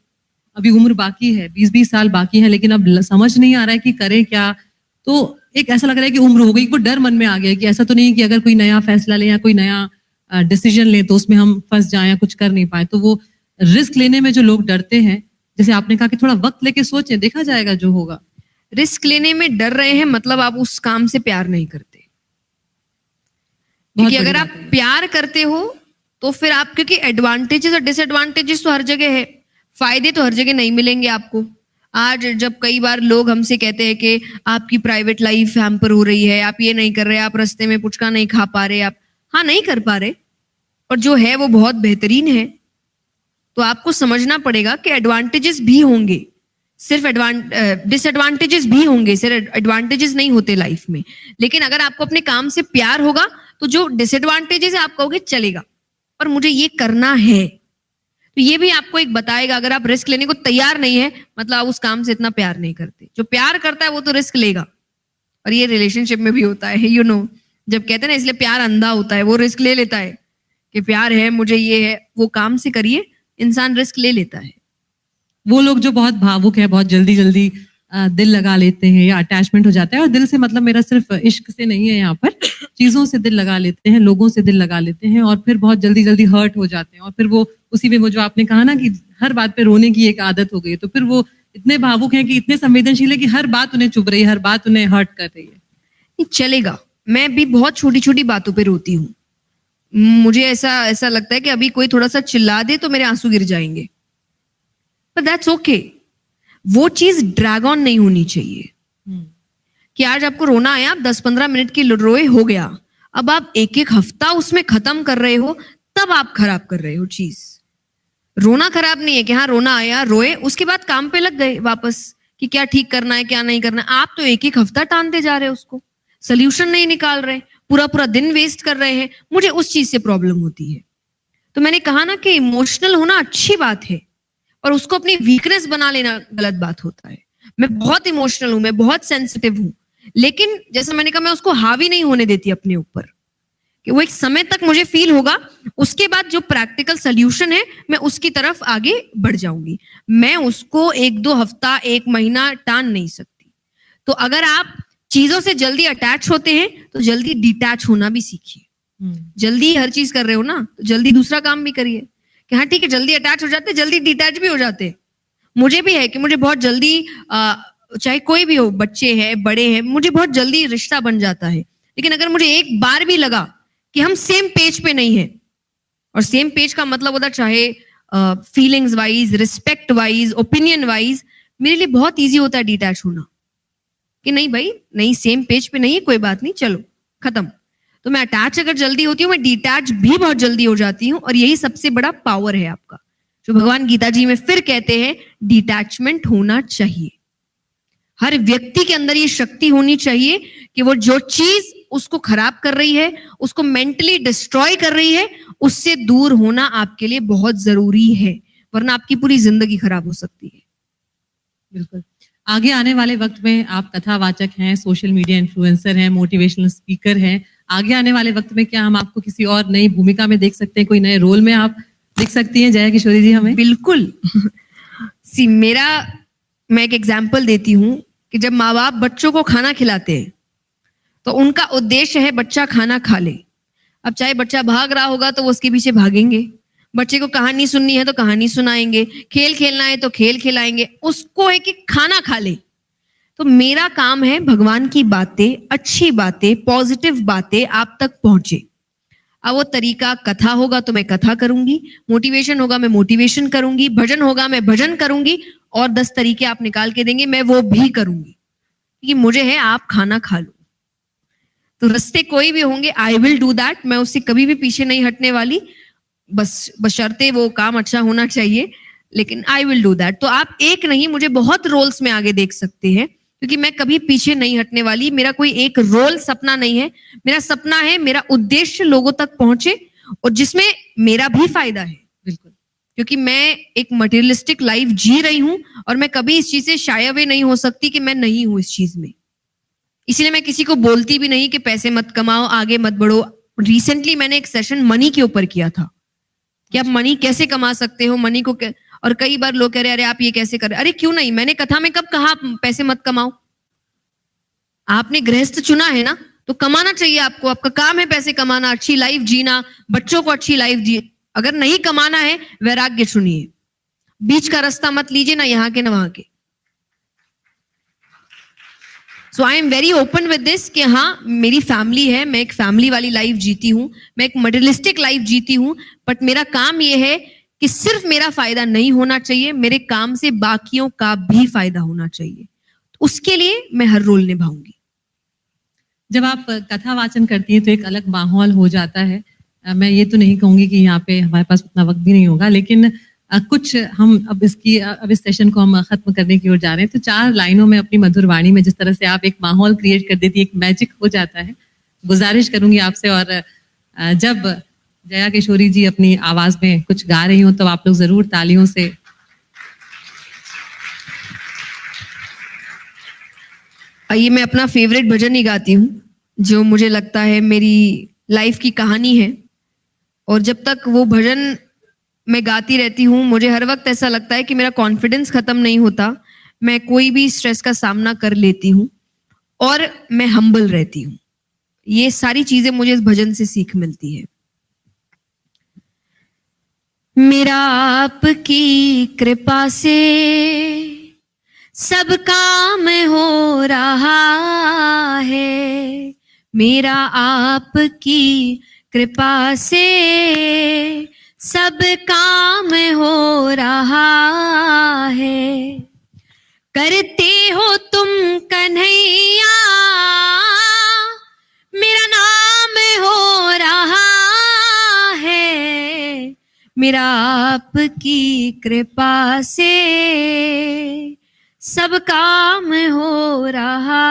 अभी उम्र बाकी है, 20-20 साल बाकी है, लेकिन अब समझ नहीं आ रहा है कि करें क्या। तो एक ऐसा लग रहा है कि उम्र हो गई, वो डर मन में आ गया कि ऐसा तो नहीं कि अगर कोई नया फैसला ले या कोई नया डिसीजन ले तो उसमें हम फंस जाएं या कुछ कर नहीं पाए। तो वो रिस्क लेने में जो लोग डरते हैं, जैसे आपने कहा कि थोड़ा वक्त लेके सोचें, देखा जाएगा जो होगा। रिस्क लेने में डर रहे हैं मतलब आप उस काम से प्यार नहीं करते। क्योंकि अगर आप प्यार करते हो तो फिर आप, क्योंकि एडवांटेजेस और डिसएडवांटेजेस तो हर जगह है, फायदे तो हर जगह नहीं मिलेंगे आपको। आज जब कई बार लोग हमसे कहते हैं कि आपकी प्राइवेट लाइफ हैम्पर हो रही है, आप ये नहीं कर रहे, आप रास्ते में पुचका नहीं खा पा रहे, आप हाँ नहीं कर पा रहे, और जो है वो बहुत बेहतरीन है। तो आपको समझना पड़ेगा कि एडवांटेजेस भी होंगे, सिर्फ डिसएडवांटेजेस भी होंगे, सिर्फ एडवांटेजेस नहीं होते लाइफ में। लेकिन अगर आपको अपने काम से प्यार होगा तो जो डिसएडवांटेजेस है आप कहोगे चलेगा, पर मुझे ये करना है। तो ये भी आपको एक बताएगा, अगर आप रिस्क लेने को तैयार नहीं है मतलब आप उस काम से इतना प्यार नहीं करते। जो प्यार करता है वो तो रिस्क लेगा, और ये रिलेशनशिप में भी होता है, यू नो, जब कहते हैं ना इसलिए प्यार अंधा होता है, वो रिस्क ले लेता है कि प्यार है मुझे ये है, वो काम से करिए, इंसान रिस्क ले लेता है। वो लोग जो बहुत भावुक है, बहुत जल्दी जल्दी दिल लगा लेते हैं या अटैचमेंट हो जाता है, और दिल से मतलब मेरा सिर्फ इश्क से नहीं है, यहाँ पर चीजों से दिल लगा लेते हैं, लोगों से दिल लगा लेते हैं, और फिर बहुत जल्दी जल्दी हर्ट हो जाते हैं, और फिर वो उसी में वो जो आपने कहा ना कि हर बात पे रोने की एक आदत हो गई, तो फिर वो इतने भावुक हैं कि इतने संवेदनशील है कि हर बात उन्हें चुभ रही है, हर बात उन्हें हर्ट कर रही है। नहीं चलेगा, मैं भी बहुत छोटी छोटी बातों पे रोती हूँ। मुझे ऐसा लगता है कि अभी कोई थोड़ा सा चिल्ला दे तो मेरे आंसू गिर जाएंगे, बट दैट्स ओके। वो चीज ड्रैग ऑन नहीं होनी चाहिए कि आज आपको रोना आया, आप 10-15 मिनट की रोए, हो गया। अब आप एक एक हफ्ता उसमें खत्म कर रहे हो, तब आप खराब कर रहे हो चीज। रोना खराब नहीं है कि हाँ रोना आया, रोए, उसके बाद काम पे लग गए वापस कि क्या ठीक करना है क्या नहीं करना है। आप तो एक एक हफ्ता टानते जा रहे हो, उसको सोल्यूशन नहीं निकाल रहे, पूरा पूरा दिन वेस्ट कर रहे हैं। मुझे उस चीज से प्रॉब्लम होती है। तो मैंने कहा ना कि इमोशनल होना अच्छी बात है, और उसको अपनी वीकनेस बना लेना गलत बात होता है। मैं बहुत इमोशनल हूं, मैं बहुत सेंसिटिव हूं, लेकिन जैसे मैंने कहा मैं उसको हावी नहीं होने देती अपने ऊपर, कि वो एक समय तक मुझे फील होगा, उसके बाद जो प्रैक्टिकल सोल्यूशन है मैं उसकी तरफ आगे बढ़ जाऊंगी। मैं उसको 1-2 हफ्ता 1 महीना टान नहीं सकती। तो अगर आप चीजों से जल्दी अटैच होते हैं तो जल्दी डिटैच होना भी सीखिए। जल्दी हर चीज कर रहे हो ना, तो जल्दी दूसरा काम भी करिए कि हाँ ठीक है, जल्दी अटैच हो जाते, जल्दी डिटैच भी हो जाते। मुझे भी है कि मुझे बहुत जल्दी चाहे कोई भी हो, बच्चे हैं बड़े हैं, मुझे बहुत जल्दी रिश्ता बन जाता है। लेकिन अगर मुझे एक बार भी लगा कि हम सेम पेज पे नहीं है, और सेम पेज का मतलब होता चाहे feelings wise, respect wise, opinion wise, मेरे लिए बहुत ईजी होता है डिटैच होना कि नहीं भाई नहीं, सेम पेज पे नहीं है, कोई बात नहीं, चलो खत्म। तो मैं अटैच अगर जल्दी होती हूँ, मैं डिटैच भी बहुत जल्दी हो जाती हूँ, और यही सबसे बड़ा पावर है आपका, जो भगवान गीता जी में फिर कहते हैं डिटैचमेंट होना चाहिए। हर व्यक्ति के अंदर ये शक्ति होनी चाहिए कि वो जो चीज उसको खराब कर रही है, उसको मेंटली डिस्ट्रॉय कर रही है, उससे दूर होना आपके लिए बहुत जरूरी है, वरना आपकी पूरी जिंदगी खराब हो सकती है। बिल्कुल। आगे आने वाले वक्त में आप कथावाचक हैं, सोशल मीडिया इन्फ्लुएंसर हैं, मोटिवेशनल स्पीकर हैं। आगे आने वाले वक्त में क्या हम आपको किसी और नई भूमिका में देख सकते हैं, कोई नए रोल में आप दिख सकती हैं जया किशोरी जी हमें? बिल्कुल। मैं एक एग्जाम्पल देती हूँ कि जब माँ बाप बच्चों को खाना खिलाते हैं तो उनका उद्देश्य है बच्चा खाना खा ले। अब चाहे बच्चा भाग रहा होगा तो वो उसके पीछे भागेंगे, बच्चे को कहानी सुननी है तो कहानी सुनाएंगे, खेल खेलना है तो खेल खिलाएंगे, उसको है कि खाना खा ले। तो मेरा काम है भगवान की बातें, अच्छी बातें, पॉजिटिव बातें आप तक पहुंचे। अब वो तरीका कथा होगा तो मैं कथा करूंगी, मोटिवेशन होगा मैं मोटिवेशन करूंगी, भजन होगा मैं भजन करूंगी, और 10 तरीके आप निकाल के देंगे मैं वो भी करूंगी, क्योंकि मुझे है आप खाना खा लो। तो रास्ते कोई भी होंगे, आई विल डू दैट। मैं उससे कभी भी पीछे नहीं हटने वाली, बस बशर्ते वो काम अच्छा होना चाहिए, लेकिन आई विल डू दैट। तो आप एक नहीं, मुझे बहुत रोल्स में आगे देख सकते हैं, क्योंकि मैं कभी पीछे नहीं हटने वाली। मेरा कोई एक रोल सपना नहीं है, मेरा सपना है मेरा उद्देश्य लोगों तक पहुंचे और जिसमें मेरा भी फायदा है। बिल्कुल, क्योंकि मैं एक मटेरियलिस्टिक लाइफ जी रही हूं और मैं कभी इस चीज से शाय अवे नहीं हो सकती कि मैं नहीं हूं इस चीज में। इसलिए मैं किसी को बोलती भी नहीं कि पैसे मत कमाओ, आगे मत बढ़ो। रिसेंटली मैंने एक सेशन मनी के ऊपर किया था कि आप मनी कैसे कमा सकते हो, मनी को और कई बार लोग कह रहे अरे आप ये कैसे कर रहे, अरे क्यों नहीं, मैंने कथा में कब कहा पैसे मत कमाओ। आपने गृहस्थ चुना है ना, तो कमाना चाहिए आपको, आपका काम है पैसे कमाना, अच्छी लाइफ जीना, बच्चों को अच्छी लाइफ जी। अगर नहीं कमाना है वैराग्य चुनिए, बीच का रास्ता मत लीजिए, ना यहाँ के ना वहां के। So I am very open with this कि हाँ मेरी फैमिली है, मैं एक फैमिली वाली लाइफ जीती हूँ, मैं एक मटेरियलिस्टिक लाइफ जीती हूँ, बट मेरा काम ये है कि सिर्फ मेरा फायदा नहीं होना चाहिए, मेरे काम से बाकियों का भी फायदा होना चाहिए। उसके लिए मैं हर रोल निभाऊंगी। जब आप कथा वाचन करती हैं तो एक अलग माहौल हो जाता है। मैं ये तो नहीं कहूंगी कि यहाँ पे हमारे पास उतना वक्त भी नहीं होगा, लेकिन कुछ हम अब इस सेशन को हम खत्म करने की ओर जा रहे हैं। तो 4 लाइनों में अपनी मधुर वाणी में जिस तरह से आप एक माहौल क्रिएट कर देती है, एक मैजिक हो जाता है। गुजारिश करूंगी आपसे, और जब जया किशोरी जी अपनी आवाज में कुछ गा रही हो तो आप लोग जरूर तालियों से। आइए मैं अपना फेवरेट भजन ही गाती हूँ, जो मुझे लगता है मेरी लाइफ की कहानी है। और जब तक वो भजन मैं गाती रहती हूँ, मुझे हर वक्त ऐसा लगता है कि मेरा कॉन्फिडेंस खत्म नहीं होता, मैं कोई भी स्ट्रेस का सामना कर लेती हूँ और मैं हम्बल रहती हूँ। ये सारी चीजें मुझे इस भजन से सीख मिलती है। मेरा आपकी कृपा से सब काम हो रहा है, मेरा आपकी कृपा से सब काम हो रहा है। करते हो तुम कन्हैया, मेरा नाम हो रहा है, मेरा आपकी कृपा से सब काम हो रहा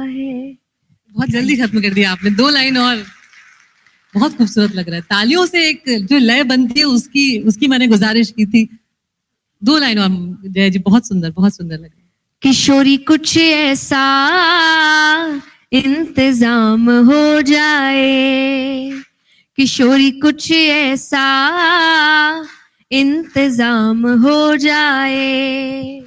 है। बहुत जल्दी खत्म कर दिया आपने, 2 लाइन और। बहुत खूबसूरत लग रहा है। तालियों से एक जो लय बनती है उसकी मैंने गुजारिश की थी। 2 लाइन और जया जी, बहुत सुंदर लग रहा है। किशोरी कुछ ऐसा इंतजाम हो जाए, किशोरी कुछ ऐसा इंतजाम हो जाए।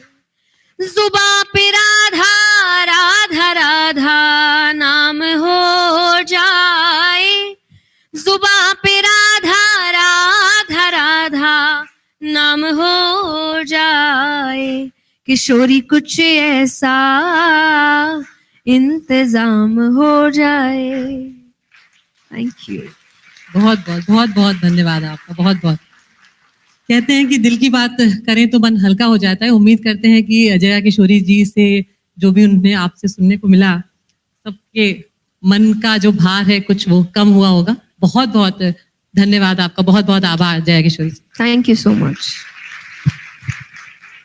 जुबां पे राधा राधा राधा नाम हो जाए, जुबां पे राधा राधा राधा नाम हो जाए। किशोरी कुछ ऐसा इंतजाम हो जाए। Thank you. बहुत धन्यवाद आपका, बहुत। कहते हैं कि दिल की बात करें तो मन हल्का हो जाता है। उम्मीद करते हैं कि जया किशोरी जी से जो भी उन्हें आपसे सुनने को मिला, सबके मन का जो भार है कुछ वो कम हुआ होगा। बहुत धन्यवाद आपका, बहुत आभार Jaya Kishori ji. Thank you so much.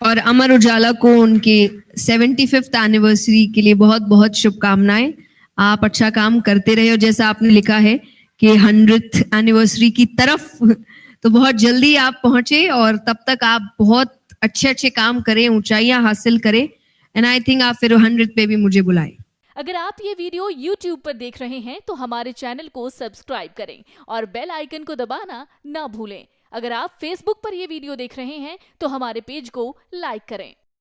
और अमर उजाला को उनके 75th एनिवर्सरी के लिए बहुत शुभकामनाएं। आप अच्छा काम करते रहे और जैसा आपने लिखा है कि 100th एनिवर्सरी की तरफ तो बहुत जल्दी आप पहुंचे और तब तक आप बहुत अच्छे काम करें, ऊंचाइयां हासिल करें। एंड आई थिंक आप फिर 100th पे भी मुझे बुलाएं। अगर आप ये वीडियो YouTube पर देख रहे हैं तो हमारे चैनल को सब्सक्राइब करें और बेल आइकन को दबाना ना भूलें। अगर आप Facebook पर ये वीडियो देख रहे हैं तो हमारे पेज को लाइक करें।